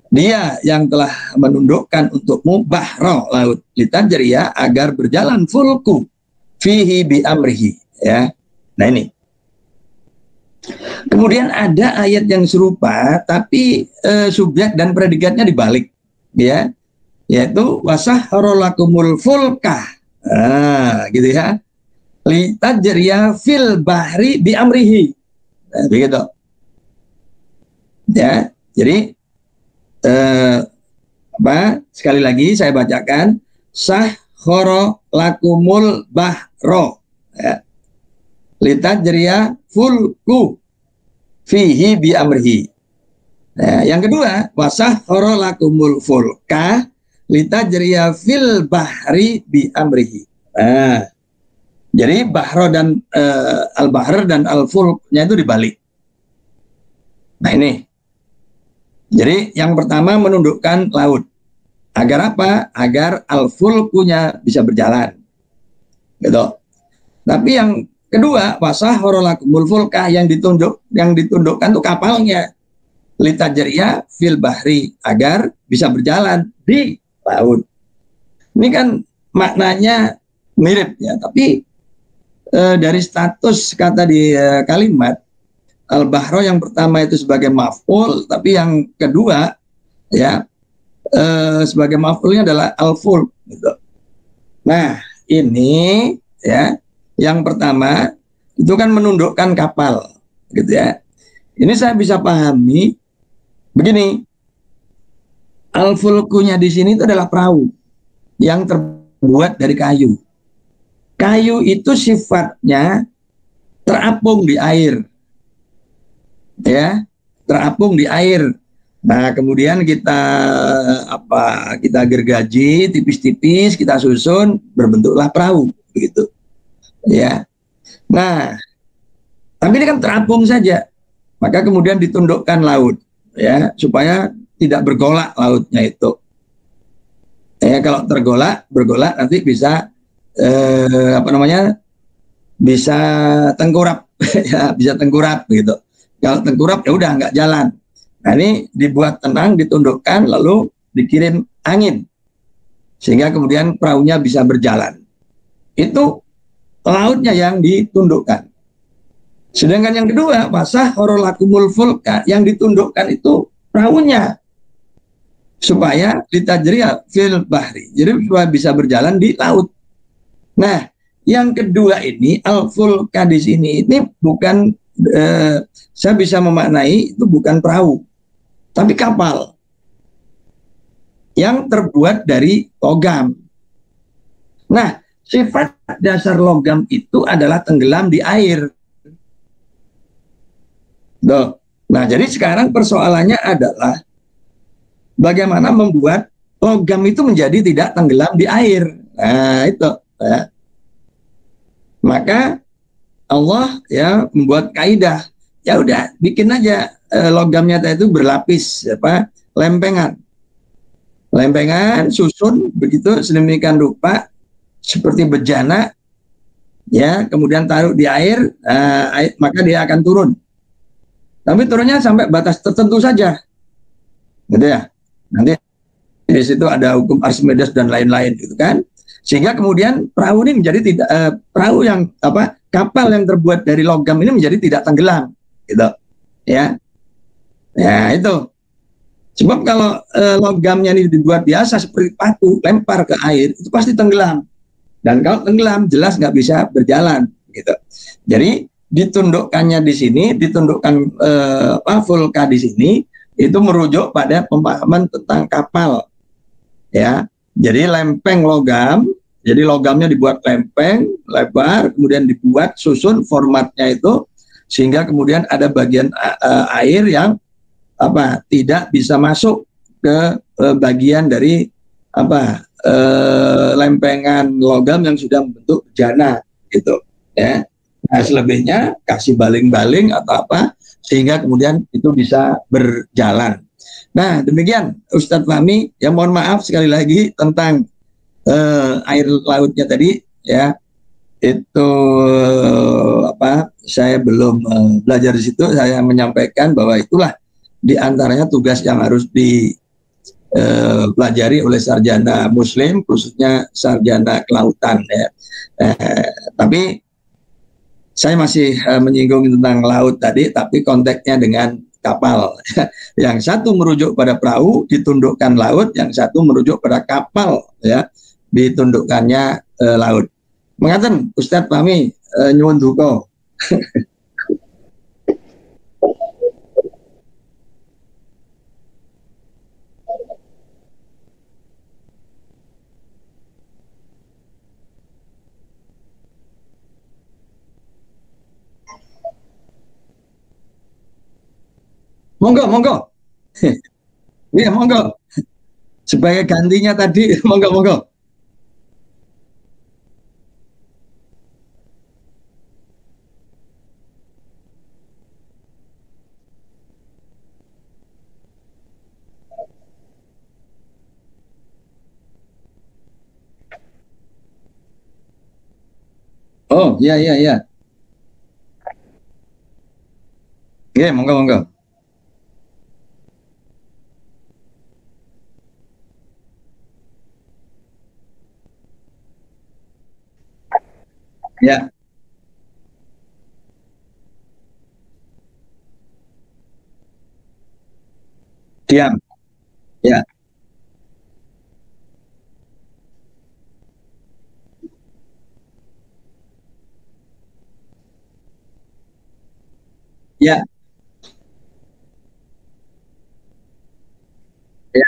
dia yang telah menundukkan untukmu bahra laut litajriya agar berjalan fulku fihi bi amrihi ya. Nah ini. Kemudian ada ayat yang serupa tapi subjek dan predikatnya dibalik ya. Yaitu wasahhara lakumul fulka. Gitu ya. Litajriya fil bahri bi amrihi. Nah, begitu. Ya, jadi sekali lagi saya bacakan sahkhara lakumul bahro ya. Litajriya fulku fihi bi amrihi. Nah, yang kedua wasahkhara lakumul fulka litajriya fil bahri bi amrihi. Nah, jadi bahro dan al-bahr dan al-fulknya itu dibalik. Nah ini. Jadi yang pertama menundukkan laut. Agar apa? Agar al-fulkunya bisa berjalan. Gitu. Tapi yang kedua, wasahhara lakumul fulka yang ditundukkan itu kapalnya. Litajriya fil bahri agar bisa berjalan di laut. Ini kan maknanya mirip ya, tapi dari status kata di kalimat al-bahro yang pertama itu sebagai maf'ul, tapi yang kedua ya sebagai maf'ulnya adalah al-fulk gitu. Nah, ini ya yang pertama itu kan menundukkan kapal gitu ya. Ini saya bisa pahami begini. Al-fulkunya di sini itu adalah perahu yang terbuat dari kayu. Kayu itu sifatnya terapung di air. Ya, terapung di air. Nah, kemudian kita gergaji tipis-tipis, kita susun, berbentuklah perahu begitu. Ya. Nah, tapi ini kan terapung saja. Maka kemudian ditundukkan laut ya, supaya tidak bergolak lautnya itu. Ya, kalau bergolak nanti bisa bisa tengkurap ya, bisa tengkurap gitu. Kalau tengkurap ya udah nggak jalan. Nah ini dibuat tenang, ditundukkan, lalu dikirim angin sehingga kemudian perahunya bisa berjalan. Itu lautnya yang ditundukkan. Sedangkan yang kedua, wasahhara lakumul fulka, yang ditundukkan itu perahunya supaya litajriya fil bahri, jadi supaya bisa berjalan di laut. Nah, yang kedua ini al-fulka di sini ini bukan saya bisa memaknai itu bukan perahu, tapi kapal yang terbuat dari logam. Nah, sifat dasar logam itu adalah tenggelam di air. Nah, jadi sekarang persoalannya adalah bagaimana membuat logam itu menjadi tidak tenggelam di air. Nah, itu. Ya. Maka Allah ya membuat kaidah, ya udah bikin aja logamnya itu berlapis lempengan. Lempengan susun begitu sedemikian rupa seperti bejana, ya, kemudian taruh di air, maka dia akan turun. Tapi turunnya sampai batas tertentu saja, gitu ya. Nanti di situ ada hukum Archimedes dan lain-lain, gitu kan. Sehingga kemudian perahu ini menjadi tidak perahu yang kapal yang terbuat dari logam ini menjadi tidak tenggelam, gitu, ya. Ya itu. Sebab kalau logamnya ini dibuat biasa seperti batu, lempar ke air, itu pasti tenggelam. Dan kalau tenggelam, jelas nggak bisa berjalan, gitu. Jadi ditundukkannya di sini, ditundukkan Volca di sini, itu merujuk pada pemahaman tentang kapal, ya. Jadi lempeng logam, jadi logamnya dibuat lempeng, lebar, kemudian dibuat susun formatnya itu, sehingga kemudian ada bagian air yang tidak bisa masuk ke bagian dari lempengan logam yang sudah membentuk bejana, gitu, ya. Nah, selebihnya kasih baling-baling atau sehingga kemudian itu bisa berjalan. Nah, demikian Ustadz Fahmi. Ya, mohon maaf sekali lagi tentang air lautnya tadi, ya. Itu saya belum belajar di situ. Saya menyampaikan bahwa itulah di antaranya tugas yang harus dipelajari oleh sarjana muslim, khususnya sarjana kelautan, ya. Tapi saya masih menyinggung tentang laut tadi, tapi konteksnya dengan kapal. Yang satu merujuk pada perahu, ditundukkan laut, yang satu merujuk pada kapal, ya, ditundukkannya laut. Mengaten Ustadz Fahmi, nyuwun duka. Monggo, monggo. Iya, monggo. Sebagai gantinya tadi, monggo, monggo. Oh, iya, iya, iya. Iya, monggo, monggo. Ya, diam. Ya, ya, ya,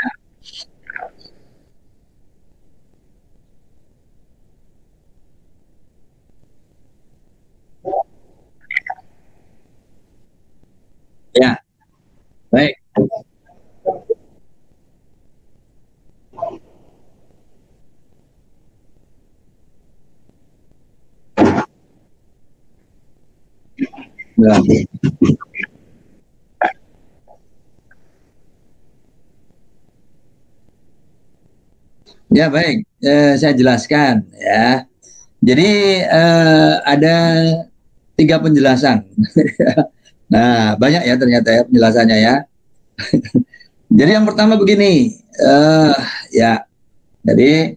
ya. Baik. Ya, ya, baik. Saya jelaskan, ya. Jadi ada 3 penjelasan. Nah, banyak ya ternyata ya penjelasannya, ya. Jadi yang pertama begini, ya. Jadi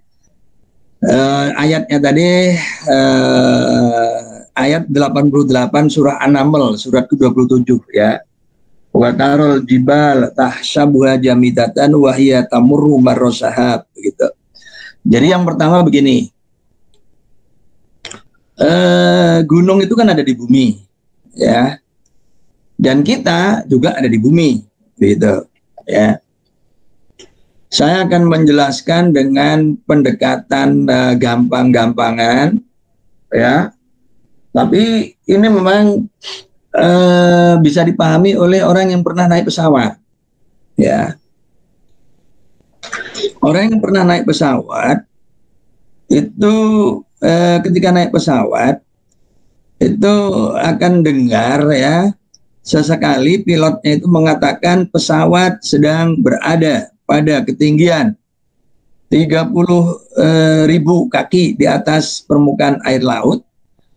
ayatnya tadi ayat 88 surah An-Naml, surat ke-27, ya. Wa tarol jibal tahsabuha jamidatan wa hiya tamurru marra sahab, begitu. Jadi yang pertama begini, gunung itu kan ada di bumi, ya, dan kita juga ada di bumi, gitu, ya. Saya akan menjelaskan dengan pendekatan gampang-gampangan, ya, tapi ini memang bisa dipahami oleh orang yang pernah naik pesawat, ya. Orang yang pernah naik pesawat itu ketika naik pesawat itu akan dengar, ya, sesekali pilotnya itu mengatakan pesawat sedang berada pada ketinggian 30.000 kaki di atas permukaan air laut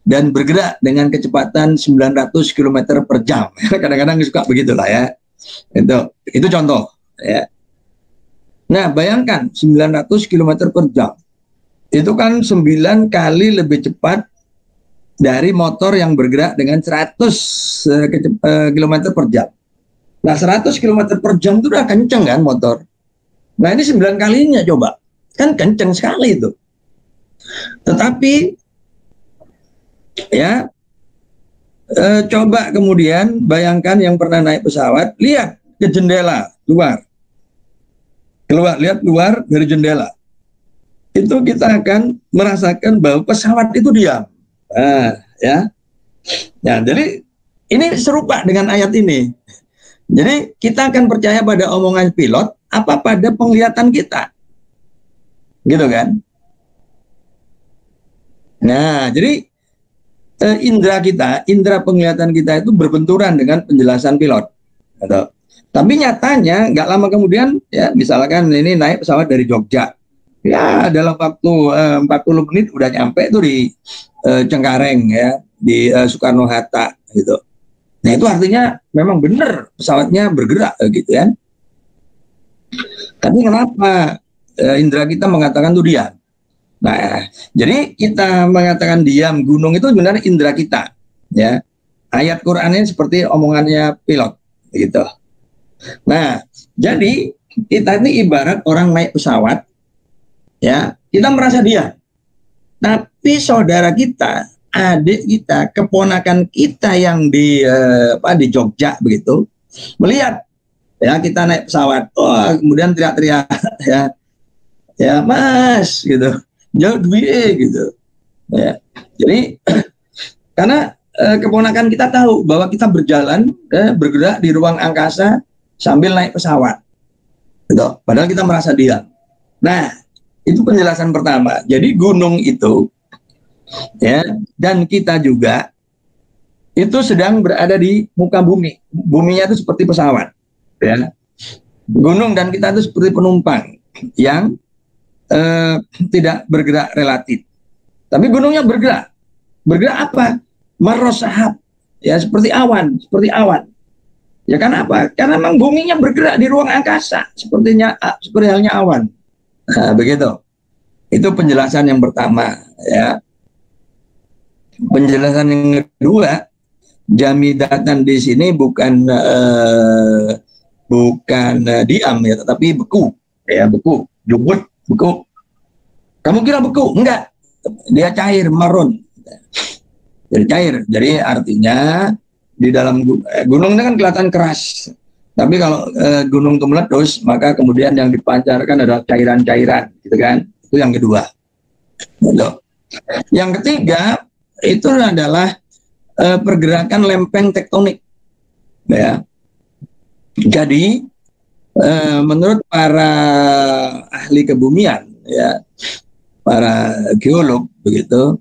dan bergerak dengan kecepatan 900 km per jam. Kadang-kadang suka begitulah ya. Itu contoh ya. Nah, bayangkan 900 km per jam. Itu kan 9 kali lebih cepat dari motor yang bergerak dengan 100 km per jam. Nah, 100 km per jam itu udah kenceng kan motor. Nah, ini 9 kalinya coba. Kan kenceng sekali itu. Tetapi ya coba kemudian bayangkan yang pernah naik pesawat, lihat ke jendela luar, lihat keluar dari jendela, itu kita akan merasakan bahwa pesawat itu diam. Ya, jadi ini serupa dengan ayat ini. Jadi kita akan percaya pada omongan pilot apa pada penglihatan kita, gitu kan? Nah, jadi indera penglihatan kita itu berbenturan dengan penjelasan pilot. Gitu. Tapi nyatanya nggak lama kemudian, ya misalkan ini naik pesawat dari Jogja, ya dalam waktu 40 menit udah nyampe tuh di Cengkareng ya, di Soekarno Hatta gitu. Nah itu artinya memang benar pesawatnya bergerak gitu kan. Tapi kenapa indera kita mengatakan tuh diam? Nah, jadi kita mengatakan diam gunung itu sebenarnya indera kita, ya. Ayat Qurannya seperti omongannya pilot, gitu. Nah, jadi kita ini ibarat orang naik pesawat, ya. Kita merasa diam, tapi saudara kita, adik kita, keponakan kita yang di Jogja begitu, melihat, ya kita naik pesawat, kemudian teriak-teriak, ya Mas, gitu. Jauh duit gitu ya. Jadi karena keponakan kita tahu bahwa kita berjalan bergerak di ruang angkasa sambil naik pesawat gitu. Padahal kita merasa diam. Nah itu penjelasan pertama. Jadi gunung itu ya, dan kita juga itu sedang berada di muka bumi. Buminya itu seperti pesawat ya. Gunung dan kita itu seperti penumpang yang tidak bergerak relatif, tapi gunungnya bergerak apa? Marosahab, ya seperti awan, ya kan apa? Karena memang buminya bergerak di ruang angkasa, seperti halnya awan. Nah, begitu. Itu penjelasan yang pertama, ya. Penjelasan yang kedua, jamidatan di sini bukan diam ya, tetapi beku, ya beku, jubut. Beku. Kamu kira beku? Enggak. Dia cair, marun. Jadi cair. Jadi artinya di dalam gunung ini kan kelihatan keras. Tapi kalau gunung itu meletus, maka kemudian yang dipancarkan adalah cairan-cairan, gitu kan? Itu yang kedua. Gitu. Yang ketiga itu adalah pergerakan lempeng tektonik. Ya. Jadi menurut para ahli kebumian, ya, para geolog begitu,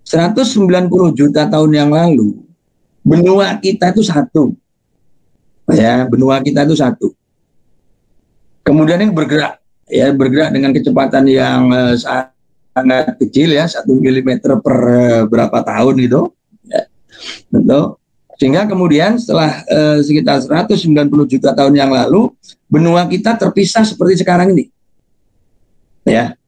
190 juta tahun yang lalu benua kita itu satu, ya, benua kita itu satu. Kemudian ini bergerak, ya, bergerak dengan kecepatan yang sangat kecil, ya, 1 mm per berapa tahun gitu, ya, betul. Sehingga kemudian setelah sekitar 190 juta tahun yang lalu, benua kita terpisah seperti sekarang ini. Ya.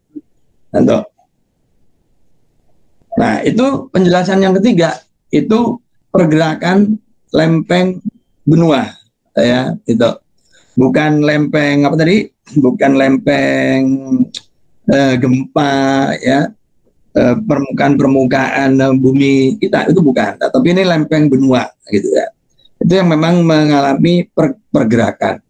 Nah, itu penjelasan yang ketiga, itu pergerakan lempeng benua. Ya, itu. Bukan lempeng apa tadi? Bukan lempeng gempa, ya. Permukaan bumi kita itu bukan, tapi ini lempeng benua gitu ya. Itu yang memang mengalami pergerakan,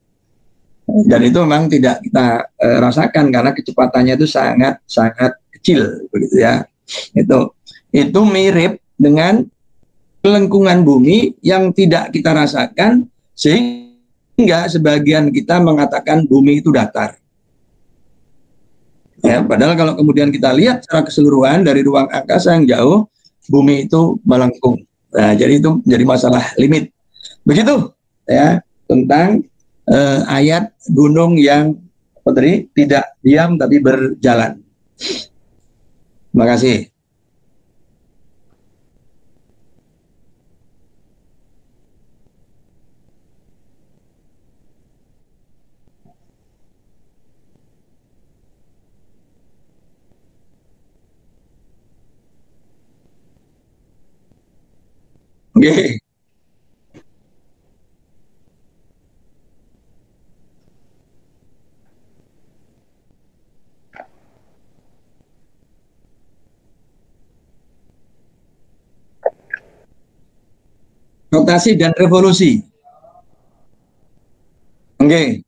dan itu memang tidak kita rasakan karena kecepatannya itu sangat kecil begitu ya. Itu mirip dengan lengkungan bumi yang tidak kita rasakan, sehingga sebagian kita mengatakan bumi itu datar. Ya, padahal kalau kemudian kita lihat secara keseluruhan dari ruang angkasa yang jauh, bumi itu melengkung. Nah, jadi itu menjadi masalah limit. Begitu ya tentang ayat gunung yang tidak diam tapi berjalan. Terima kasih. Oke. Rotasi dan revolusi. Oke.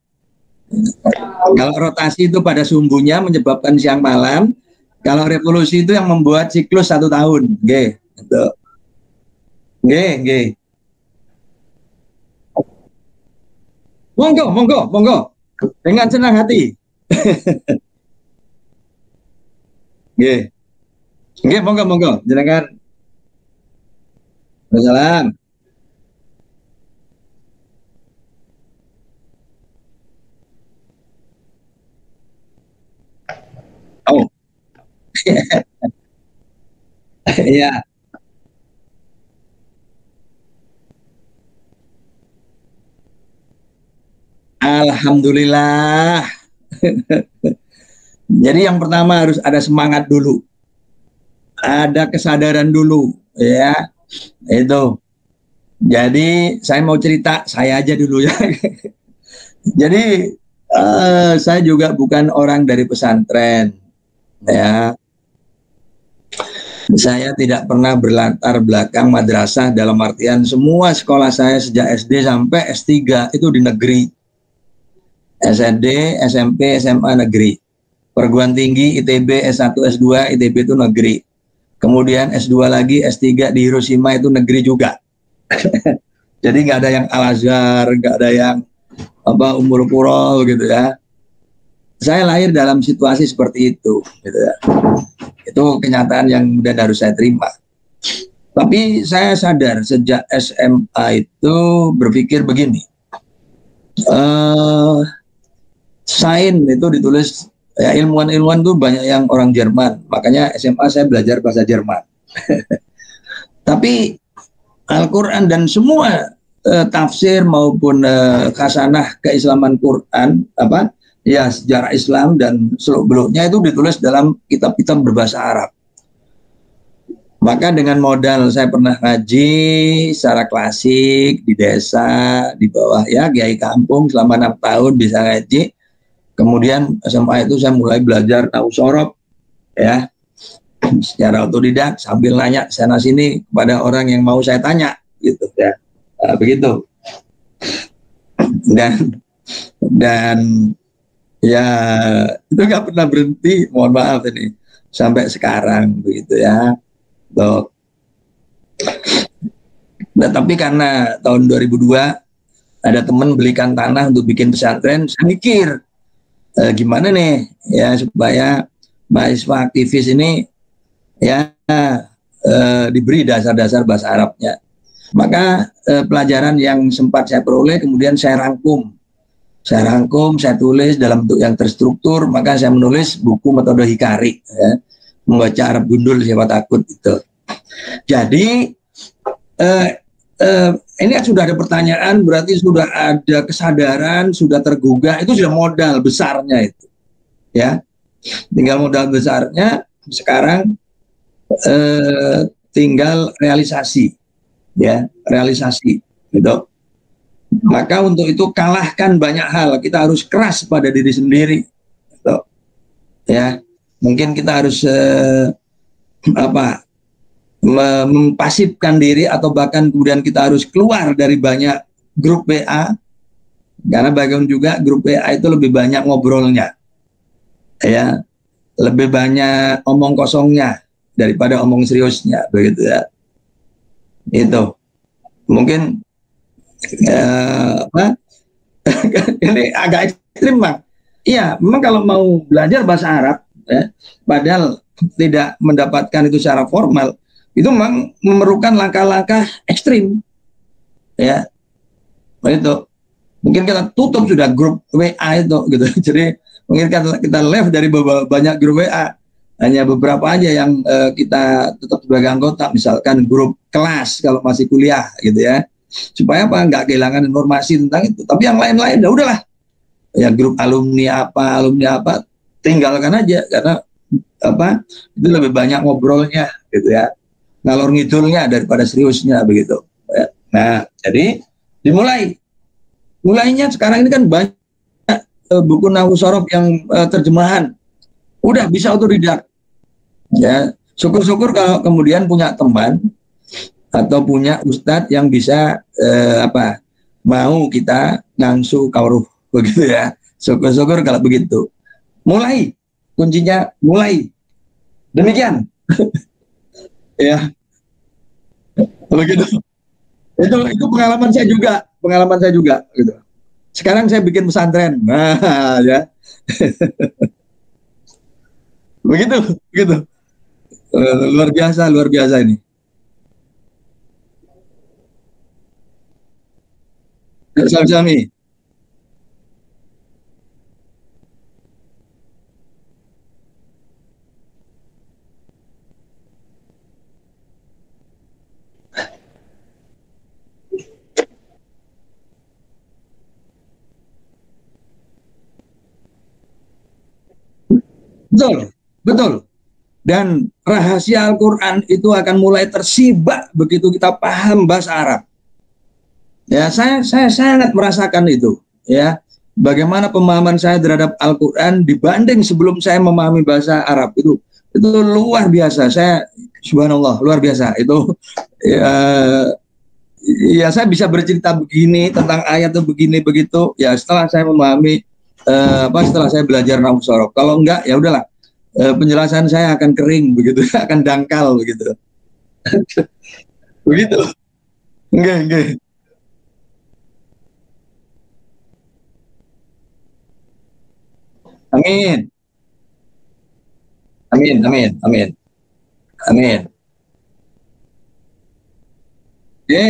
Kalau rotasi itu pada sumbunya menyebabkan siang malam, kalau revolusi itu yang membuat siklus 1 tahun. Oke. Gitu. Oke. Monggo. Dengan senang hati. Oke, monggo. Silakan. Wassalam. Oh. Iya. Alhamdulillah. Jadi yang pertama harus ada semangat dulu. Ada kesadaran dulu, ya. Itu. Jadi saya mau cerita, saya aja dulu ya. Jadi saya juga bukan orang dari pesantren, ya. Saya tidak pernah berlatar belakang madrasah dalam artian semua sekolah saya sejak SD sampai S3 itu di negeri. SD, SMP, SMA negeri. Perguruan tinggi ITB S1, S2, ITB itu negeri. Kemudian S2 lagi, S3 di Hiroshima itu negeri juga. Jadi nggak ada yang Al-Azhar, nggak ada yang Ummul Qura gitu ya. Saya lahir dalam situasi seperti itu, gitu ya. Itu kenyataan yang kemudian harus saya terima. Tapi saya sadar sejak SMA itu berpikir begini. Sains itu ditulis ya, ilmuwan tuh banyak yang orang Jerman, makanya SMA saya belajar bahasa Jerman. Tapi Al-Quran dan semua tafsir maupun khasanah keislaman Quran ya sejarah Islam dan seluk-beluknya itu ditulis dalam kitab-kitab berbahasa Arab. Maka dengan modal saya pernah ngaji secara klasik di desa di bawah ya kiai kampung selama 6 tahun bisa ngaji. Kemudian SMA itu saya mulai belajar tahu sorob ya secara otodidak sambil nanya sana sini kepada orang yang mau saya tanya gitu ya. Begitu. Dan ya itu nggak pernah berhenti, mohon maaf ini sampai sekarang begitu ya. Tuh. Nah, tapi karena tahun 2002 ada teman belikan tanah untuk bikin pesantren, saya mikir gimana nih ya supaya mahasiswa aktivis ini ya diberi dasar-dasar bahasa Arabnya. Maka pelajaran yang sempat saya peroleh kemudian saya rangkum, saya tulis dalam bentuk yang terstruktur. Maka saya menulis buku metode Hikari, ya, membaca Arab gundul siapa takut itu. Jadi ini sudah ada pertanyaan, berarti sudah ada kesadaran, sudah tergugah, itu sudah modal besarnya itu, ya. Tinggal modal besarnya sekarang tinggal realisasi, ya, realisasi, gitu. Maka untuk itu kalahkan banyak hal, kita harus keras pada diri sendiri, gitu. Ya, mungkin kita harus mempasifkan diri atau bahkan kemudian kita harus keluar dari banyak grup WA karena bagaimana juga grup WA itu lebih banyak ngobrolnya, ya, lebih banyak omong kosongnya daripada omong seriusnya, begitu ya. Itu mungkin ini agak ekstrim, Bang. Iya, memang kalau mau belajar bahasa Arab, ya, padahal tidak mendapatkan itu secara formal, itu memang memerlukan langkah-langkah ekstrim, ya. Itu mungkin kita tutup sudah grup WA itu gitu. Jadi mungkin kita left dari banyak grup WA, hanya beberapa aja yang kita tetap sebagai anggota, misalkan grup kelas kalau masih kuliah gitu ya, supaya apa, nggak kehilangan informasi tentang itu. Tapi yang lain-lain ya udahlah, ya grup alumni apa tinggalkan aja, karena apa, itu lebih banyak ngobrolnya gitu ya, ngalor ngidulnya daripada seriusnya begitu. Nah, jadi mulainya sekarang ini kan banyak buku nahwu sorof yang terjemahan udah bisa otodidak ya. Syukur-syukur kalau kemudian punya teman atau punya ustadz yang bisa mau kita ngangsu kawruh begitu ya. Syukur-syukur kalau begitu. Mulai, kuncinya mulai. Demikian. Ya, begitu. Itu pengalaman saya juga gitu. Sekarang saya bikin pesantren. Nah, ya. begitu. Luar biasa ini. Sami-sami. Betul. Dan rahasia Al-Quran itu akan mulai tersibak begitu kita paham bahasa Arab. Ya, saya sangat merasakan itu. Ya, bagaimana pemahaman saya terhadap Al-Quran dibanding sebelum saya memahami bahasa Arab itu luar biasa. Saya subhanallah luar biasa itu. Ya, saya bisa bercerita begini tentang ayat itu begini begitu. Ya, setelah saya memahami setelah saya belajar nahwu sorof. Kalau enggak ya udahlah. Penjelasan saya akan kering begitu, akan dangkal begitu. Begitu. Enggak. Amin. Amin.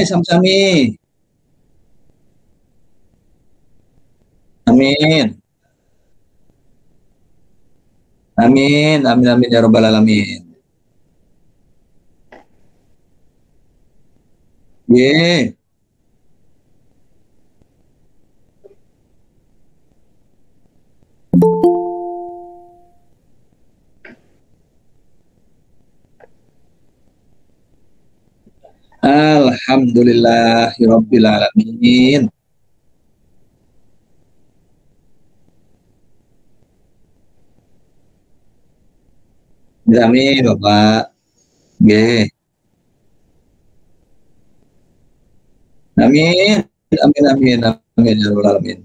Sami-sami. Amin. Amin ya rabbal alamin. Ye. Alhamdulillahirabbil alamin. Amin Bapak. Nggih. Amin. Amin ya rabbal alamin.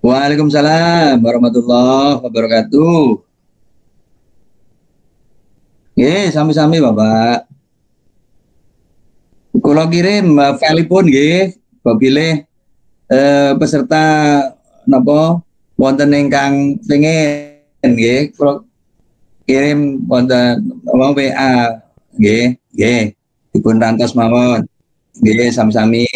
Waalaikumsalam warahmatullahi wabarakatuh. Sami-sami Bapak. Kula kirim filipun nggih, pilih peserta napa wonten ingkang pengin nggih, kula kirim wonten WA nggih, dipun rantos mawon. Nggih, sami-sami.